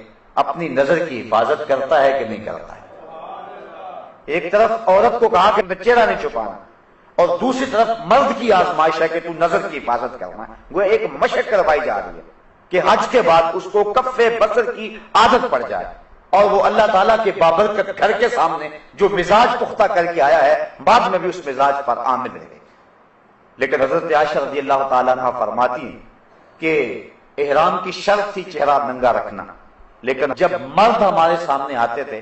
اپنی نظر کی حفاظت کرتا ہے کہ نہیں کرتا ہے. ایک طرف عورت کو کہا کہ چہرہ نہیں چھپانا اور دوسری طرف مرد کی آزمائش ہے کہ تو نظر کی حفاظت کرنا ہے. وہ ایک مشق کروائی جا رہی ہے کہ حج کے بعد اس کو کف بصر کی عادت پڑ جائے اور وہ اللہ تعالیٰ کے بابرکت گھر کے سامنے جو مزاج پختہ کر کے آیا ہے بعد میں بھی اس مزاج پر عامل رہے. لیکن حضرت عائشہ رضی اللہ تعالیٰ عنہ فرماتی ہیں کہ احرام کی شرط تھی چہرہ ننگا رکھنا، لیکن جب مرد ہمارے سامنے آتے تھے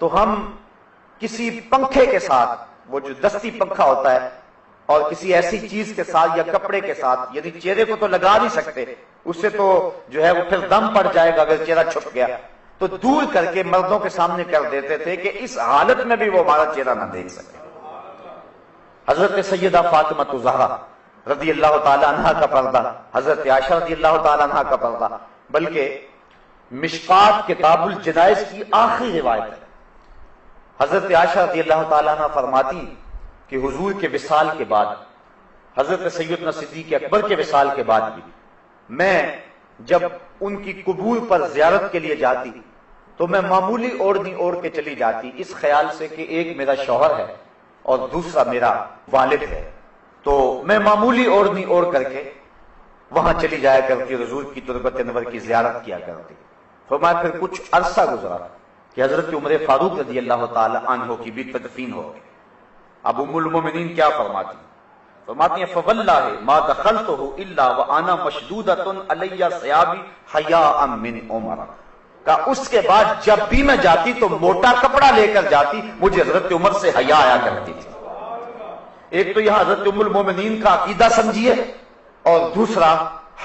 تو ہم کسی پنکھے کے ساتھ، وہ جو دستی پنکھا ہوتا ہے، اور کسی ایسی چیز کے ساتھ یا کپڑے کے ساتھ، یعنی چہرے کو تو لگا نہیں سکتے، اس سے تو جو ہے وہ پھر دم پڑ جائے گا اگر چہرہ چھپ گیا، تو دور کر کے مردوں کے سامنے کر دیتے تھے کہ اس حالت میں بھی وہ ہمارا چہرہ نہ دیکھ سکے. حضرت سیدہ فاطمہ زہرا رضی اللہ تعالی عنہا کا پردہ، حضرت عائشہ رضی اللہ تعالی عنہا کا پردہ، بلکہ مشکات کتاب الجنائز کی آخری روایت ہے. حضرت عائشہ رضی اللہ تعالی عنہ فرماتی کہ حضور کے وصال کے بعد، حضرت سیدنا صدیق اکبر کے وصال کے بعد بھی میں جب ان کی قبور پر زیارت کے لیے جاتی تو میں معمولی اوڑھنی اوڑھ کے چلی جاتی اس خیال سے کہ ایک میرا شوہر ہے اور دوسرا میرا والد ہے، تو میں معمولی اوڑھنی اوڑھ کر کے وہاں چلی جایا کرتی، حضور کی تربت انور کی زیارت کیا کرتی. فرمایا پھر کچھ عرصہ گزرا کہ حضرت عمر فاروق رضی اللہ تعالی عنہ کی بھی تدفین ہو گئی. اب ام المومنین کیا فرماتی ہیں فواللہ ما دخلتہ الا وانا مشدودۃ علی ثیابی حیاء من عمر، کہ اس کے بعد جب بھی میں جاتی تو موٹا کپڑا لے کر جاتی، مجھے حضرت عمر سے حیا آیا کرتی تھی. ایک تو یہاں حضرت ام المومنین کا عقیدہ سمجھیے، اور دوسرا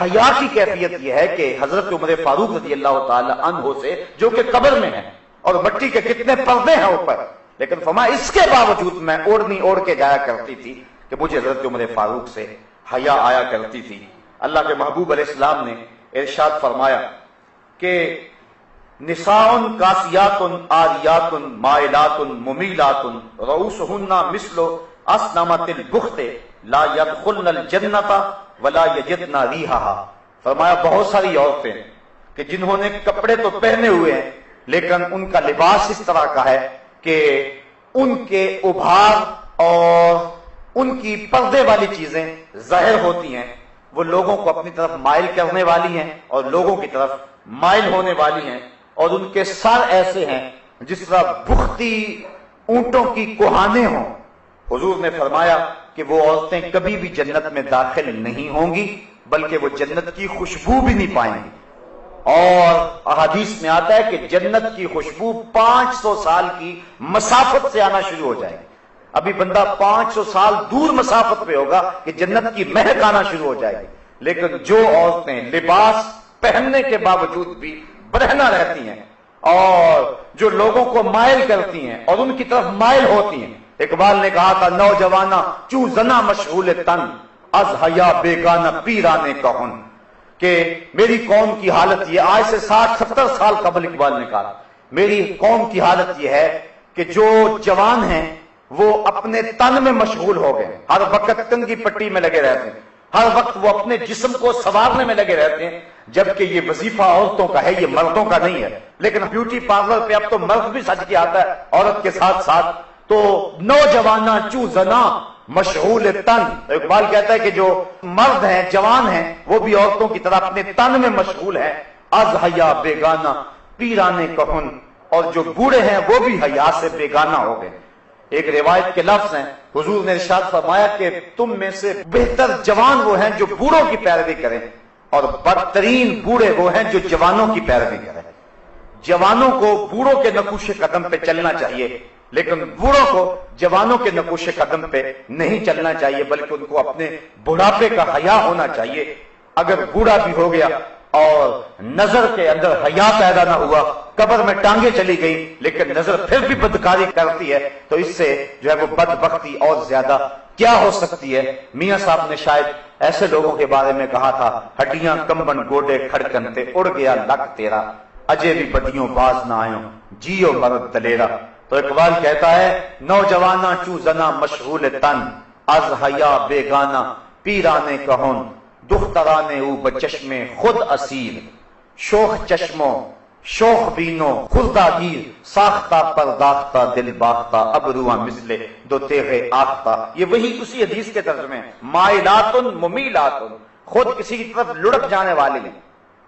حیا کی کیفیت یہ ہے کہ حضرت عمر فاروق رضی اللہ تعالی عنہ سے جو کہ قبر میں ہے اور مٹی کے کتنے پردے ہیں اوپر، لیکن فرمایا اس کے باوجود میں اوڑھنی اوڑھ کے جایا کرتی تھی کہ مجھے حضرت عمر فاروق سے حیا آیا کرتی تھی. اللہ کے محبوب علیہ السلام نے ارشاد فرمایا کہ نساء کاسیات عاریات مائلات ممیلات رؤوسہن مثل اسنمۃ البخت لا يدخلن الجنۃ ولا یجدن ریحھا. فرمایا بہت ساری عورتیں کہ جنہوں نے کپڑے تو پہنے ہوئے ہیں لیکن ان کا لباس اس طرح کا ہے کہ ان کے ابھار اور ان کی پردے والی چیزیں ظاہر ہوتی ہیں، وہ لوگوں کو اپنی طرف مائل کرنے والی ہیں اور لوگوں کی طرف مائل ہونے والی ہیں، اور ان کے سر ایسے ہیں جس طرح بختی اونٹوں کی کوہانے ہوں. حضور نے فرمایا کہ وہ عورتیں کبھی بھی جنت میں داخل نہیں ہوں گی بلکہ وہ جنت کی خوشبو بھی نہیں پائیں گی. اور احادیث میں آتا ہے کہ جنت کی خوشبو 500 سال کی مسافت سے آنا شروع ہو جائے گی. ابھی بندہ 500 سال دور مسافت پہ ہوگا کہ جنت کی مہک آنا شروع ہو جائے گی. لیکن جو عورتیں لباس پہننے کے باوجود بھی برہنہ رہتی ہیں اور جو لوگوں کو مائل کرتی ہیں اور ان کی طرف مائل ہوتی ہیں، اقبال نے کہا تھا نوجوانہ چوں زنا مشغول تن از حیا بیگانہ پیرانے کہن، کہ میری قوم کی حالت یہ، آج سے 60-70 سال قبل اقبال نے کہا میری قوم کی حالت یہ ہے کہ جو جوان ہیں وہ اپنے تن میں مشغول ہو گئے، ہر وقت کنگھی پٹی میں لگے رہتے ہیں، ہر وقت وہ اپنے جسم کو سنوارنے میں لگے رہتے ہیں، جبکہ یہ وظیفہ عورتوں کا ہے، یہ مردوں کا نہیں ہے۔ لیکن بیوٹی پارلر پہ اب تو مرد بھی سج کے آتا ہے عورت کے ساتھ ساتھ۔ تو نوجوانہ چو زنا مشغول تن، اقبال کہتا ہے کہ جو مرد ہیں، جوان ہیں، وہ بھی عورتوں کی طرح اپنے تن میں مشغول ہیں۔ از حیا بیگانہ پیرانے کہن، اور جو بوڑھے ہیں وہ بھی حیا سے بیگانہ ہو گئے۔ ایک روایت کے لفظ ہیں، حضور نے ارشاد فرمایا کہ تم میں سے بہتر جوان وہ ہیں جو بوڑھوں کی پیروی کریں، اور بدترین بوڑھے وہ ہیں جو جوانوں کی پیروی کریں۔ جوانوں کو بوڑھوں کے نقوش قدم پہ چلنا چاہیے، لیکن بوڑھوں کو جوانوں کے نقوش قدم پہ نہیں چلنا چاہیے، بلکہ ان کو اپنے بڑھاپے کا حیا ہونا چاہیے۔ اگر بوڑھا بھی ہو گیا اور نظر کے اندر حیا پیدا نہ ہوا، قبر میں ٹانگیں چلی گئی، لیکن نظر پھر بھی بدکاری کرتی ہے، تو اس سے جو ہے وہ بدبختی اور زیادہ کیا ہو سکتی ہے۔ میاں صاحب نے شاید ایسے لوگوں کے بارے میں کہا تھا، ہڈیاں کمبن گوڈے کھڑکن تے اڑ گیا لک تیرا، اجے بھی بدیوں باز نہ آئوں جیو مرد دلیرا۔ تو اقبال کہتا ہے نوجوانہ چو زنا مشغول تن، از حیا بیگانہ پیرانے کہن، دخترانے او بچشم خود اسیر، شوخ چشموں شوخ بینوں خردہ گیر، ساختہ پرداختہ دل باختہ ابرواں مثل دو تیغ آختہ۔ یہ وہی اسی حدیث کے ترجمے ہیں، مائلاتن ممیلاتن، خود کسی کی طرف لڑک جانے والی ہیں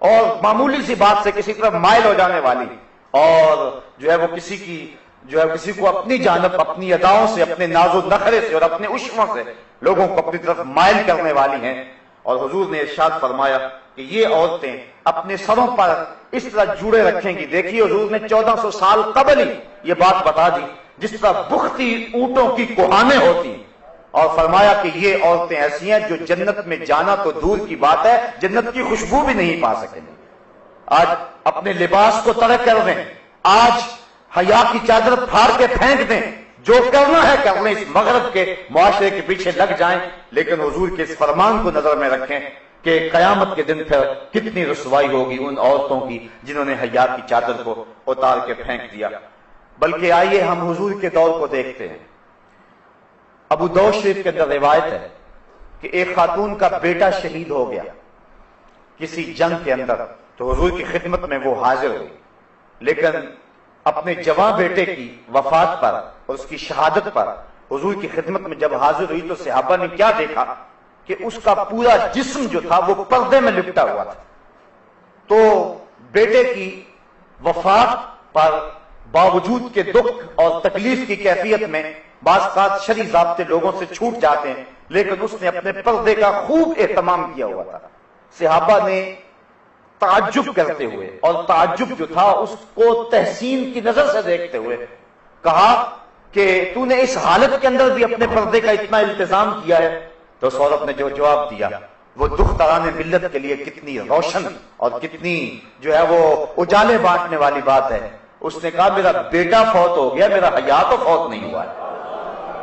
اور معمولی سی بات سے کسی طرف مائل ہو جانے والی، اور جو ہے وہ کسی کو اپنی جانب اپنی اداؤں سے، اپنے ناز و نخرے سے اور اپنے عشموں سے لوگوں کو اپنی طرف مائل کرنے والی ہیں۔ اور حضور نے ارشاد فرمایا کہ یہ عورتیں اپنے سروں پر اس طرح جوڑے رکھیں گی۔ دیکھیے حضور نے 1400 سال قبل ہی یہ بات بتا دی، جس طرح بختی اونٹوں کی کوہانیں ہوتی ہیں، اور فرمایا کہ یہ عورتیں ایسی ہیں جو جنت میں جانا تو دور کی بات ہے، جنت کی خوشبو بھی نہیں پا سکیں گے۔ آج اپنے لباس کو ترک کر دیں، آج حیا کی چادر پھاڑ کے پھینک دیں، جو کرنا ہے کرنے، اس مغرب کے معاشرے کے پیچھے لگ جائیں، لیکن حضور کے اس فرمان کو نظر میں رکھیں کہ قیامت کے دن پھر کتنی رسوائی ہوگی ان عورتوں کی جنہوں نے حیا کی چادر کو اتار کے پھینک دیا۔ بلکہ آئیے ہم حضور کے دور کو دیکھتے ہیں۔ ابو داؤد شریف کے اندر روایت ہے کہ ایک خاتون کا بیٹا شہید ہو گیا کسی جنگ کے اندر، تو حضور کی خدمت میں وہ حاضر ہوئی، لیکن اپنے جوان بیٹے کی وفات پر اور اس کی شہادت پر حضور کی خدمت میں جب حاضر ہوئی تو صحابہ نے کیا دیکھا کہ اس کا پورا جسم جو تھا وہ پردے میں لپٹا ہوا تھا۔ تو بیٹے کی وفات پر باوجود کے دکھ اور تکلیف کی کیفیت میں بعض اوقات شرعی ضابطے لوگوں سے چھوٹ جاتے ہیں، لیکن اس نے اپنے پردے کا خوب اہتمام کیا ہوا تھا۔ صحابہ نے تعجب کرتے ہوئے، اور تعجب جو تھا اس کو تحسین کی نظر سے دیکھتے ہوئے، کہا کہ تو نے اس حالت کے اندر بھی اپنے پردے کا اتنا التزام کیا ہے؟ تو اس عورت نے جو جواب دیا وہ دختران ملت کے لیے کتنی روشن اور کتنی جو ہے وہ اجالے بانٹنے والی بات ہے۔ اس نے کہا میرا بیٹا فوت ہو گیا، میرا حیا تو فوت نہیں ہوا ہے،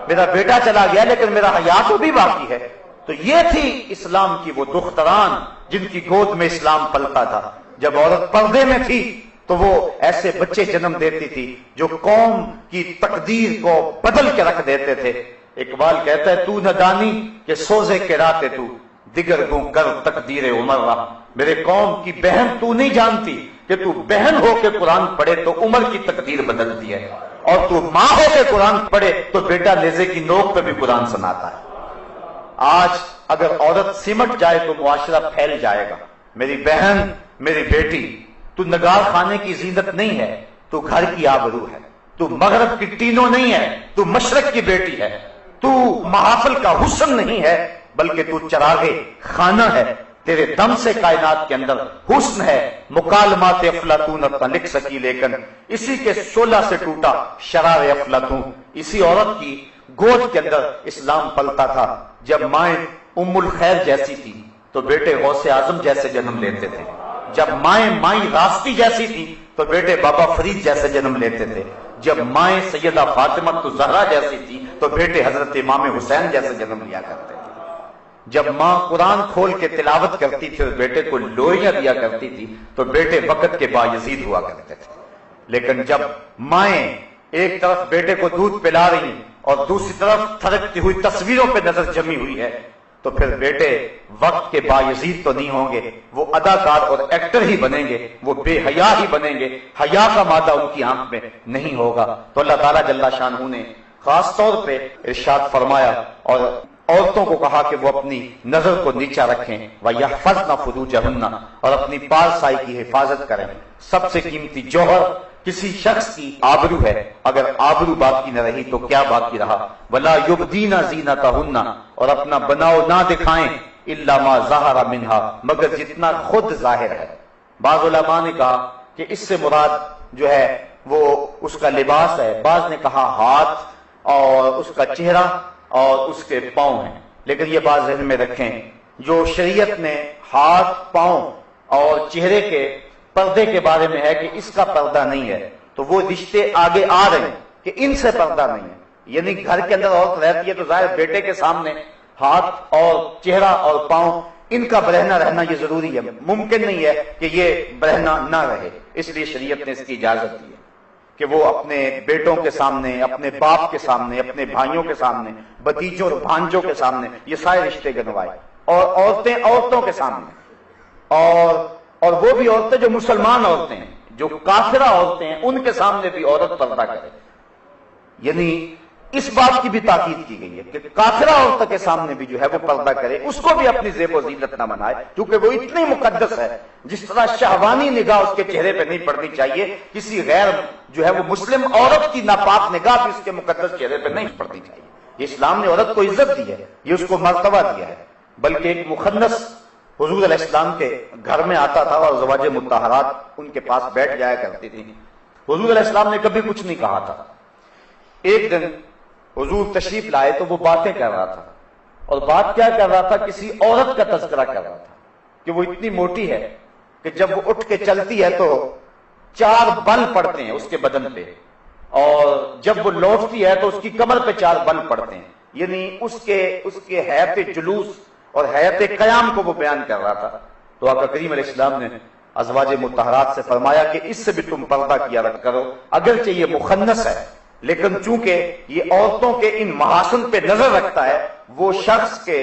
میرا بیٹا چلا گیا لیکن میرا حیا تو بھی باقی ہے۔ تو یہ تھی اسلام کی وہ دختران جن کی گود میں اسلام پلتا تھا۔ جب عورت پردے میں تھی تو وہ ایسے بچے جنم دیتی تھی جو قوم کی تقدیر کو بدل کے رکھ دیتے تھے۔ اقبال کہتا ہے تو نہ دانی کہ سوزے کے راتے تو دیگر گوں کر تقدیر عمر رہا۔ میرے قوم کی بہن تو نہیں جانتی کہ تو بہن ہو کے قرآن پڑھے تو عمر کی تقدیر بدلتی ہے، اور تو ماں ہو کے قرآن پڑھے تو بیٹا نیزے کی نوک پہ بھی قرآن سناتا ہے۔ آج اگر عورت سمٹ جائے تو معاشرہ پھیل جائے گا۔ میری بہن، میری بیٹی، تو نگار خانے کی زینت نہیں ہے، تو گھر کی آبرو ہے، تو مغرب کی ٹینوں نہیں ہے، تو مشرق کی بیٹی ہے، تو محافل کا حسن نہیں ہے، بلکہ تو چراغے خانہ ہے۔ تیرے دم سے کائنات کے اندر حسن ہے۔ مکالمات افلاطون نہ لکھ سکی لیکن اسی کے شعلہ سے ٹوٹا شرار افلاطون۔ اسی عورت کی گود کے اندر اسلام پلتا تھا۔ جب مائیں ام الخیر جیسی تھی تو بیٹے غوث اعظم جیسے جنم لیتے تھے۔ جب مائیں راستی جیسی تھی تو بیٹے بابا فرید جیسے جنم لیتے تھے۔ جب مائیں سیدہ فاطمہ زہرا جیسی تھی تو بیٹے حضرت امام حسین جیسے جنم لیا کرتے تھے۔ جب ماں قرآن کھول کے تلاوت کرتی تھی اور بیٹے کو لوہیاں دیا کرتی تھی تو بیٹے وقت کے بایزید ہوا کرتے تھے۔ لیکن جب مائیں ایک طرف بیٹے کو دودھ پلا رہی اور دوسری طرف تھرکتی ہوئی تصویروں پہ نظر جمی ہوئی ہے، تو پھر بیٹے وقت کے بایزید تو نہیں ہوں گے، وہ اداکار اور ایکٹر ہی بنیں گے، وہ بے حیا ہی بنیں گے، حیا کا مادہ ان کی آنکھ میں نہیں ہوگا۔ تو اللہ تعالیٰ جل شانہ نے خاص طور پہ ارشاد فرمایا اور عورتوں کو کہا کہ وہ اپنی نظر کو نیچا رکھیں، وَيَحْفَظْنَ فُرُوجَهُنَّ، اور اپنی پارسائی کی حفاظت کریں۔ سب سے قیمتی جوہر کسی شخص کی آبرو ہے، اگر آبرو باقی نہ رہی تو کیا باقی رہا؟ وَلَا يُبْدِينَ زِينَتَهُنَّ، اور اپنا بناؤ نہ دکھائیں، إِلَّا مَا ظَهَرَ مِنْهَا، مگر جتنا خود ظاہر ہے۔ بعض علماء نے کہا کہ اس سے مراد جو ہے وہ اس کا لباس ہے، بعض نے کہا ہاتھ اور اس کا چہرہ اور اس کے پاؤں ہیں، لیکن یہ بات ذہن میں رکھیں، جو شریعت نے ہاتھ، پاؤں اور چہرے کے پردے کے بارے میں ہے کہ اس کا پردہ نہیں ہے، تو وہ رشتے آگے آ رہے ہیں کہ ان سے پردہ نہیں ہے، یعنی گھر کے اندر عورت رہتی ہے تو ظاہر بیٹے کے سامنے ہاتھ اور چہرہ اور پاؤں ان کا برہنہ رہنا یہ ضروری ہے، ممکن نہیں ہے کہ یہ برہنہ نہ رہے، اس لیے شریعت نے اس کی اجازت دی ہے کہ وہ اپنے بیٹوں کے سامنے، اپنے باپ کے سامنے، اپنے بھائیوں کے سامنے، بھتیجوں اور بھانجوں کے سامنے یہ سارے رشتے گنوائے، اور عورتیں عورتوں کے سامنے، اور وہ بھی عورتیں جو مسلمان عورتیں ہیں، جو کافرہ عورتیں ہیں، ان کے سامنے بھی عورت پردہ کرے۔ یعنی اس بات کی بھی تاکید کی گئی ہے کہ کافرہ عورت کے سامنے بھی جو ہے وہ پردہ کرے، اس کو بھی اپنی زیب و زینت نہ بنائے، کیونکہ وہ اتنی مقدس ہے، جس طرح شہوانی نگاہ اس کے چہرے پہ نہیں پڑنی چاہیے، کسی غیر جو ہے وہ مسلم عورت کی ناپاک نگاہ بھی اس کے مقدس چہرے پہ نہیں پڑنی چاہیے۔ یہ اسلام نے عورت کو عزت دی ہے، یہ اس کو مرتبہ دیا ہے، بلکہ ایک مخنث حضور علیہ السلام کے گھر میں آتا تھا اور ازواج مطہرات ان کے پاس بیٹھ جایا کرتی تھی، حضور علیہ السلام نے کبھی کچھ نہیں کہا تھا۔ ایک دن حضور تشریف لائے تو وہ باتیں کر رہا تھا، اور بات کیا کر رہا تھا؟ کسی عورت کا تذکرہ کر رہا تھا کہ وہ اتنی موٹی ہے کہ جب وہ اٹھ کے چلتی ہے تو 4 بل پڑتے ہیں اس کے بدن پہ، اور جب وہ لوٹتی ہے تو اس کی کمر پہ 4 بل پڑتے ہیں، یعنی اس کے حیات جلوس اور حیات قیام کو وہ بیان کر رہا تھا۔ تو آقا کریم علیہ السلام نے ازواج مطہرات سے فرمایا کہ اس سے بھی تم پردہ کیا کرو، اگرچہ یہ مخنث ہے لیکن چونکہ یہ عورتوں کے ان محاسن پہ نظر رکھتا ہے، وہ شخص کے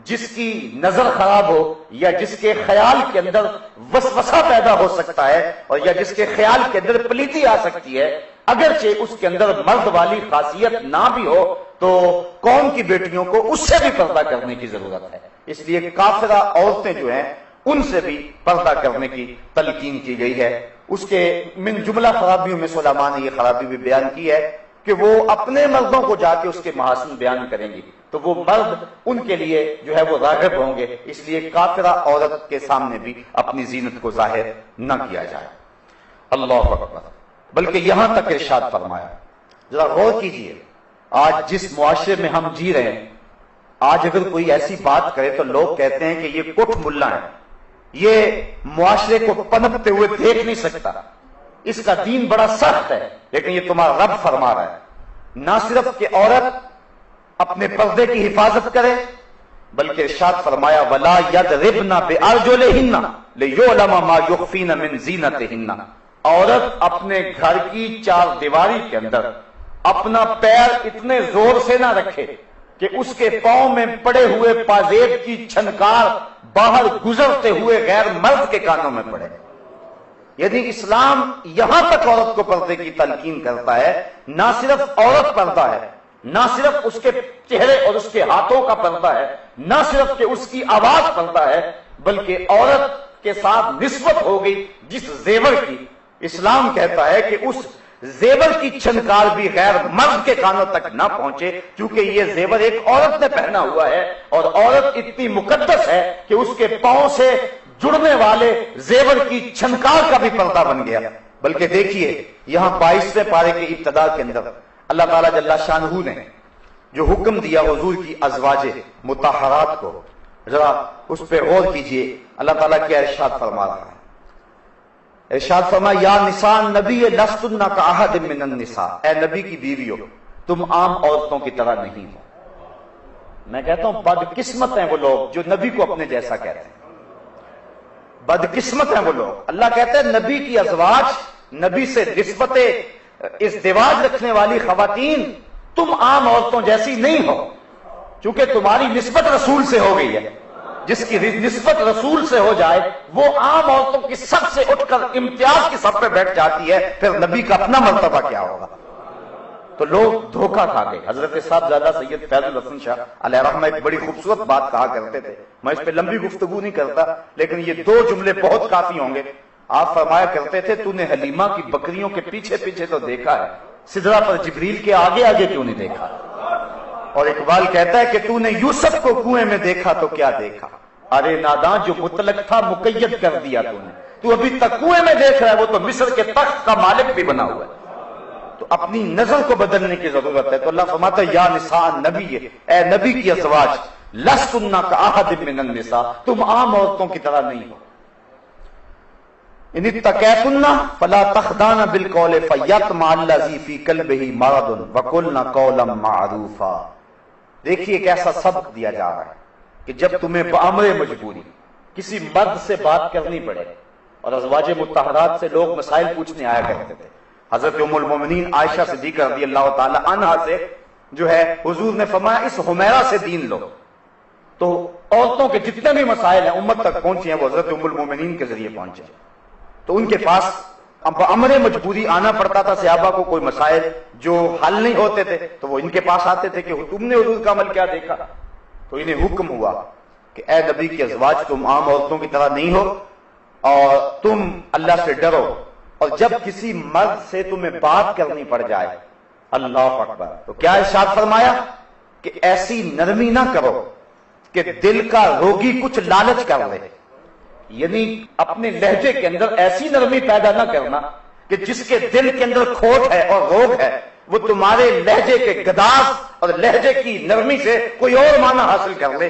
جس کی نظر خراب ہو یا جس کے خیال کے اندر وسوسہ پیدا ہو سکتا ہے اور یا جس کے خیال کے اندر پلیتی آ سکتی ہے، اگرچہ اس کے اندر مرد والی خاصیت نہ بھی ہو تو قوم کی بیٹیوں کو اس سے بھی پردہ کرنے کی ضرورت ہے۔ اس لیے کافرہ عورتیں جو ہیں ان سے بھی پردہ کرنے کی تلقین کی گئی ہے۔ اس کے من جملہ خرابیوں میں علماء نے یہ خرابی بھی بیان کی ہے کہ وہ اپنے مردوں کو جا کے اس کے محاسن بیان کریں گی تو وہ مرد ان کے لیے جو ہے وہ راغب ہوں گے، اس لیے کافرہ عورت کے سامنے بھی اپنی زینت کو ظاہر نہ کیا جائے۔ اللہ اکبر۔ بلکہ یہاں تک ارشاد فرمایا، ذرا غور کیجئے، آج جس معاشرے میں ہم جی رہے ہیں، آج اگر کوئی ایسی بات کرے تو لوگ کہتے ہیں کہ یہ کٹ ملا ہے، یہ معاشرے کو پنپتے ہوئے دیکھ نہیں سکتا، اس کا دین بڑا سخت ہے، لیکن یہ تمہارا رب فرما رہا ہے نہ صرف کہ عورت اپنے پردے کی حفاظت کرے، بلکہ ارشاد فرمایا وَلَا يَضْرِبْنَ بِأَرْجُلِهِنَّ لِيُعْلَمَ مَا يُخْفِينَ مِنْ زِينَتِهِنَّ۔ عورت اپنے گھر کی 4 دیواری کے اندر اپنا پیر اتنے زور سے نہ رکھے کہ اس کے پاؤں میں پڑے ہوئے پازیب کی چھنکار باہر گزرتے ہوئے غیر مرد کے کانوں میں پڑے۔ یعنی اسلام یہاں تک عورت کو پردے کی تلقین کرتا ہے، نہ صرف عورت پردہ ہے، نہ صرف اس کے چہرے اور اس کے ہاتھوں کا پردہ ہے، نہ صرف کہ اس کی آواز پردہ ہے، بلکہ عورت کے ساتھ نسبت ہو گئی جس زیور کی، اسلام کہتا ہے کہ اس زیور کی چھنکار بھی غیر مرد کے کانوں تک نہ پہنچے، کیونکہ یہ زیور ایک عورت نے پہنا ہوا ہے اور عورت اتنی مقدس ہے کہ اس کے پاؤں سے جڑنے والے زیور کی چھنکار کا بھی پردہ بن گیا۔ بلکہ دیکھیے یہاں 22ویں پارے کے ابتدا کے اندر اللہ تعالیٰ جل شانہ نے جو حکم دیا حضور کی ازواج مطہرات کو، ذرا اس پہ غور کیجئے، اللہ تعالیٰ کیا ارشاد فرما رہا ہے۔ ارشاد فرمایا یا نساء نبی لستن کاحد من النساء، اے نبی کی بیویوں تم عام عورتوں کی طرح نہیں ہو۔ میں کہتا ہوں بدقسمت ہیں وہ لوگ جو نبی کو اپنے جیسا کہتے ہیں، بدقسمت ہیں وہ لوگ۔ اللہ کہتا ہے نبی کی ازواج، نبی سے نسبت ازدواج رکھنے والی خواتین تم عام عورتوں جیسی نہیں ہو، چونکہ تمہاری نسبت رسول سے ہو گئی ہے. جس کی نسبت رسول سے ہو جائے وہ عام عورتوں کی سب سے اٹھ کر امتیاز کی سب پہ بیٹھ جاتی ہے، پھر نبی کا اپنا مرتبہ کیا ہوگا؟ تو لوگ دھوکہ کھا گئے. حضرت صاحبزادہ سید فیض الحسن شاہ علیہ رحمہ ایک بڑی خوبصورت بات کہا کرتے تھے. میں اس پہ لمبی گفتگو نہیں کرتا، لیکن یہ 2 جملے بہت کافی ہوں گے. آپ فرمایا کرتے تھے تو نے حلیمہ کی بکریوں کے پیچھے پیچھے تو دیکھا ہے، سدرہ پر جبریل کے آگے آگے کیوں نہیں دیکھا؟ اور اقبال کہتا ہے کہ تو نے یوسف کو کنویں میں دیکھا تو کیا دیکھا؟ ارے ناداں جو مطلق تھا مقید کر دیا تو ابھی تک کنویں میں دیکھ رہا ہے، وہ تو مصر کے تخت کا مالک بھی بنا ہوا ہے. تو اپنی نظر کو بدلنے کی ضرورت ہے. تو اللہ فرماتا ہے یا نساء نبی، اے نبی کی ازواج، لستن کاحد من النساء، تم عام عورتوں کی طرح نہیں ہو. ان اتقیتن فلا تخضعن بالقول فیطمع الذی فی قلبہ مرض وقلن قولا معروفا. دیکھیے ایک ایسا سبق دیا جا رہا ہے کہ جب تمہیں بامر مجبوری کسی مرد سے بات کرنی پڑے، اور ازواج مطہرات سے لوگ مسائل پوچھنے آیا کرتے تھے. حضرت ام المومنین عائشہ صدیقہ رضی اللہ تعالی عنہا سے جو ہے حضور نے فرمایا اس حمیرہ سے دین لو. تو عورتوں کے جتنے بھی مسائل ہیں امت تک پہنچے ہیں وہ حضرت ام المومنین کے ذریعے پہنچے. تو ان کے پاس امر مجبوری آنا پڑتا تھا صحابہ کو. کوئی مسائل جو حل نہیں ہوتے تھے تو وہ ان کے پاس آتے تھے کہ تم نے حضور کا عمل کیا دیکھا. تو انہیں حکم ہوا کہ اے نبی کی ازواج تم عام عورتوں کی طرح نہیں ہو اور تم اللہ سے ڈرو. اور جب کسی مرد سے تمہیں بات کرنی پڑ جائے، اللہ اکبر، تو کیا ارشاد فرمایا کہ ایسی نرمی نہ کرو کہ دل کا روگی کچھ لالچ کر لے. یعنی اپنے لہجے کے اندر ایسی نرمی پیدا نہ کرنا کہ جس کے دل کے اندر کھوٹ ہے اور روگ ہے وہ تمہارے لہجے کے گداز اور لہجے کی نرمی سے کوئی اور معنی حاصل کر لے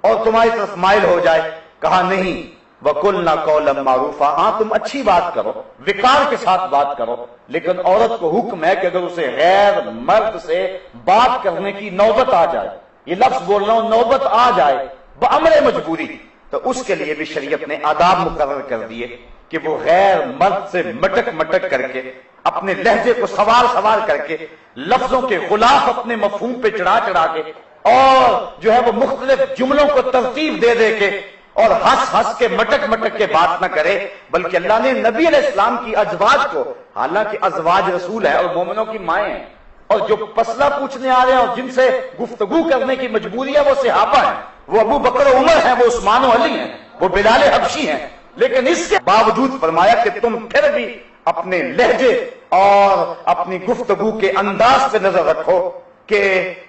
اور تمہاری طرف مائل ہو جائے. کہا نہیں، وَقُلْنَا قَوْلًا مَعْرُوفًا، ہاں تم اچھی بات کرو، وقار کے ساتھ بات کرو، لیکن عورت کو حکم ہے کہ اگر اسے غیر مرد سے بات کرنے کی نوبت آ جائے، یہ لفظ بول رہا ہوں، نوبت آ جائے بامر مجبوری، تو اس کے لیے بھی شریعت نے آداب مقرر کر دیے کہ وہ غیر مرد سے مٹک مٹک کر کے اپنے لہجے کو سوار کر کے لفظوں کے غلاف اپنے مفہوم پہ چڑھا کے اور جو ہے وہ مختلف جملوں کو ترتیب دے کے اور ہنس کے مٹک کے بات نہ کرے. بلکہ اللہ نے نبی علیہ السلام کی ازواج کو، حالانکہ ازواج رسول ہے اور مومنوں کی مائیں ہیں، اور جو مسئلہ پوچھنے آ رہے ہیں اور جن سے گفتگو کرنے کی مجبوری ہے وہ صحابہ ہیں، وہ ابو بکر و عمر ہیں، وہ عثمان و علی ہیں، وہ بلال حبشی ہیں. لیکن اس کے باوجود فرمایا کہ تم پھر بھی اپنے لہجے اور اپنی گفتگو کے انداز پہ نظر رکھو کہ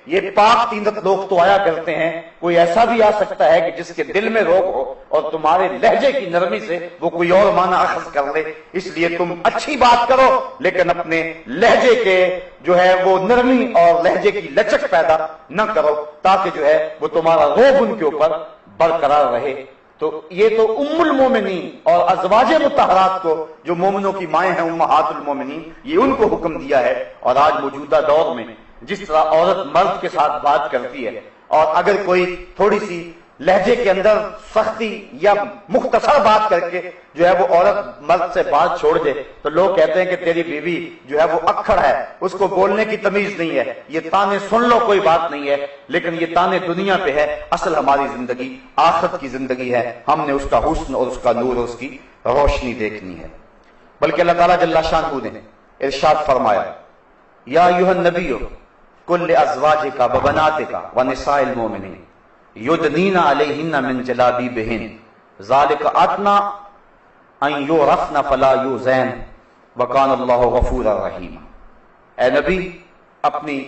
یہ پاک تینت لوگ تو آیا کرتے ہیں، کوئی ایسا بھی آ سکتا ہے کہ جس کے دل میں روگ ہو اور تمہارے لہجے کی نرمی سے وہ کوئی اور معنی اخذ کر لے. اس لیے تم اچھی بات کرو لیکن اپنے لہجے کے جو ہے وہ نرمی اور لہجے کی لچک پیدا نہ کرو تاکہ جو ہے وہ تمہارا روب ان کے اوپر برقرار رہے. تو یہ تو ام المومنین اور ازواج مطہرات کو جو مومنوں کی مائیں ہیں امہات المومنین، یہ ان کو حکم دیا ہے. اور آج موجودہ دور میں جس طرح عورت مرد کے ساتھ بات کرتی ہے اور اگر کوئی تھوڑی سی لہجے کے اندر سختی یا مختصر بات کر کے جو ہے وہ عورت مرد سے بات چھوڑ دے تو لوگ کہتے ہیں کہ تیری بیوی جو ہے وہ اکھڑ ہے، اس کو بولنے کی تمیز نہیں ہے، یہ تانے سن لو کوئی بات نہیں ہے. لیکن یہ تانے دنیا پہ ہے، اصل ہماری زندگی آخرت کی زندگی ہے. ہم نے اس کا حسن اور اس کا نور اور اس کی روشنی دیکھنی ہے. بلکہ اللہ تعالیٰ جل شانہ نے ارشاد فرمایا یا ایھا النبی قل لازواجک وبناتک ونساء المؤمنین یدنین علیہن من جلابیبہن ذالک ادنی ان یعرفن فلا یؤذین وکان اللہ غفورا رحیما. اے نبی اپنی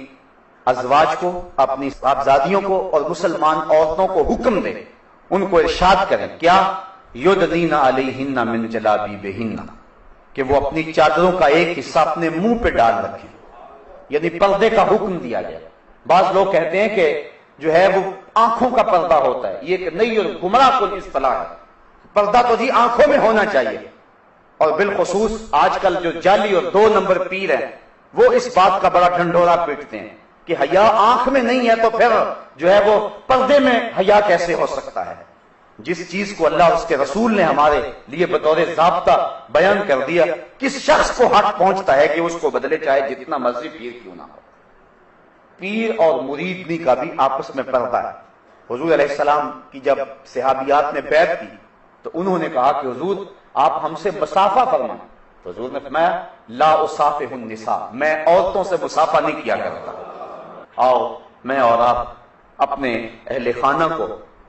ازواج کو، اپنی صاحبزادیوں کو اور مسلمان عورتوں کو حکم دے، ان کو ارشاد کریں کیا؟ یدنین علیہن من جلابیبہن، کہ وہ اپنی چادروں کا ایک حصہ اپنے منہ پہ ڈال رکھیں، یعنی پردے کا حکم دیا گیا. بعض لوگ کہتے ہیں کہ جو ہے وہ آنکھوں کا پردہ ہوتا ہے، یہ کہ نہیں، اور گمراہ کن اصطلاح ہے. پردہ تو جی آنکھوں میں ہونا چاہیے. اور بالخصوص آج کل جو جعلی اور 2 نمبر پیر ہیں وہ اس بات کا بڑا ڈھنڈورا پیٹتے ہیں کہ حیا آنکھ میں نہیں ہے تو پھر جو ہے وہ پردے میں حیا کیسے ہو سکتا ہے. جس چیز کو اللہ اور اس کے رسول نے ہمارے لیے بطور ضابطہ بیان کر دیا، کس شخص کو حق پہنچتا ہے کہ اس کو بدلے، چاہے جتنا مرضی پیر کیوں نہ ہو. پیر اور مریدنی کا بھی آپس میں پردہ ہے۔ حضور علیہ السلام کی جب صحابیات نے بیعت کی تو انہوں نے کہا کہ حضور آپ ہم سے مصافحہ فرمائیں، تو حضور نے فرمایا لا اصافح النساء، میں عورتوں سے مصافحہ نہیں کیا کرتا۔ آؤ میں اور آپ اپنے اہل خانہ کو،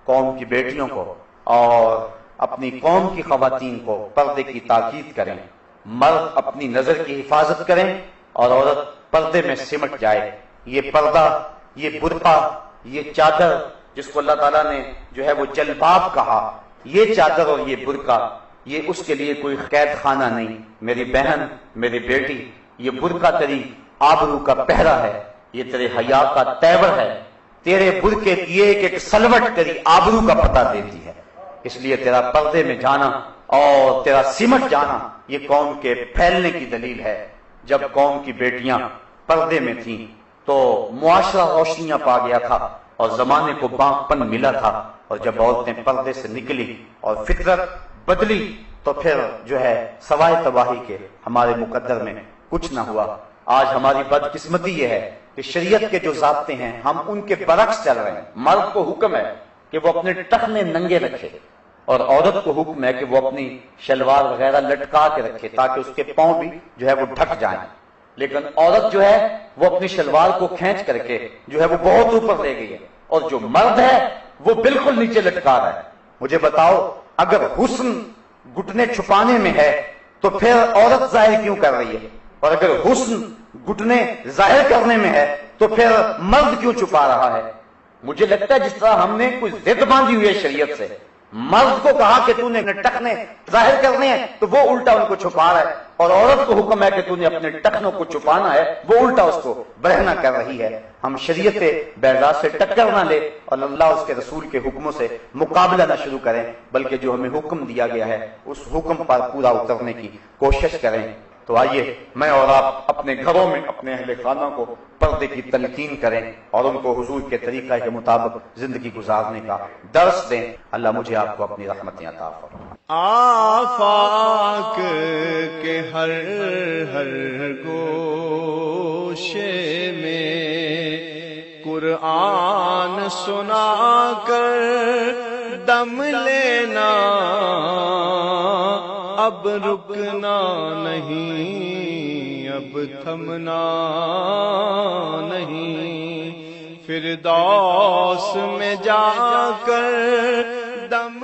قوم کی بیٹیوں کو اور اپنی قوم کی خواتین کو پردے کی تاکید کریں۔ مرد اپنی نظر کی حفاظت کریں اور عورت پردے میں سمٹ جائے۔ یہ پردہ، یہ برقع، یہ چادر جس کو اللہ تعالیٰ نے جو ہے وہ جلباب کہا، یہ چادر اور یہ برقع، یہ اس کے لیے کوئی قید خانہ نہیں۔ میری بہن، میری بیٹی، یہ برقع تیری آبرو کا پہرا ہے، یہ تیرے حیا کا تیور ہے۔ تیرے برقعے کی ایک ایک سلوٹ تیری آبرو کا پتہ دیتی ہے، اس لیے تیرا پردے میں جانا اور تیرا سمٹ جانا یہ قوم کے پھیلنے کی دلیل ہے۔ جب قوم کی بیٹیاں پردے میں تھیں تو معاشرہ روشنیاں پا گیا تھا اور زمانے کو باغپن ملا تھا، اور جب عورتیں پردے سے نکلی اور فطرت بدلی تو پھر جو ہے سوائے تباہی کے ہمارے مقدر میں کچھ نہ ہوا۔ آج ہماری بدقسمتی یہ ہے کہ شریعت کے جو ضابطے ہیں ہم ان کے برعکس چل رہے ہیں۔ مرد کو حکم ہے کہ وہ اپنے ٹخنے ننگے رکھے اور عورت کو حکم ہے کہ وہ اپنی شلوار وغیرہ لٹکا کے رکھے تاکہ اس کے پاؤں بھی جو ہے وہ ڈھک جائیں، لیکن عورت جو ہے وہ اپنی شلوار کو کھینچ کر کے جو ہے وہ بہت اوپر لے گئی ہے، اور جو مرد ہے وہ بالکل نیچے لٹکا رہا ہے۔ مجھے بتاؤ، اگر حسن گھٹنے چھپانے میں ہے تو پھر عورت ظاہر کیوں کر رہی ہے، اور اگر حسن گھٹنے ظاہر کرنے میں ہے تو پھر مرد کیوں چھپا رہا ہے؟ مجھے لگتا ہے جس طرح ہم نے کوئی ضد باندھی ہوئی ہے شریعت سے، مرد کو کہا کہ تو نے ٹخنے ظاہر کرنے ہیں تو وہ الٹا ان کو چھپا رہا ہے، اور عورت کو حکم ہے کہ تو نے اپنے ٹخنوں کو چھپانا ہے، وہ الٹا اس کو برہنہ کر رہی ہے۔ ہم شریعت بیضاء سے ٹکر نہ لے اور اللہ اس کے رسول کے حکموں سے مقابلہ نہ شروع کریں، بلکہ جو ہمیں حکم دیا گیا ہے اس حکم پر پورا اترنے کی کوشش کریں۔ تو آئیے میں اور آپ اپنے گھروں میں اپنے اہل خانہ کو پردے کی تلقین کریں اور ان کو حضور کے طریقہ کے مطابق زندگی گزارنے کا درس دیں۔ اللہ مجھے آپ کو اپنی رحمتیں عطا فرمائے۔ آفاق کے ہر ہر گوشے میں قرآن سنا کر دم لینا، اب رکنا نہیں، اب تھمنا نہیں، فردوس میں جا کر دم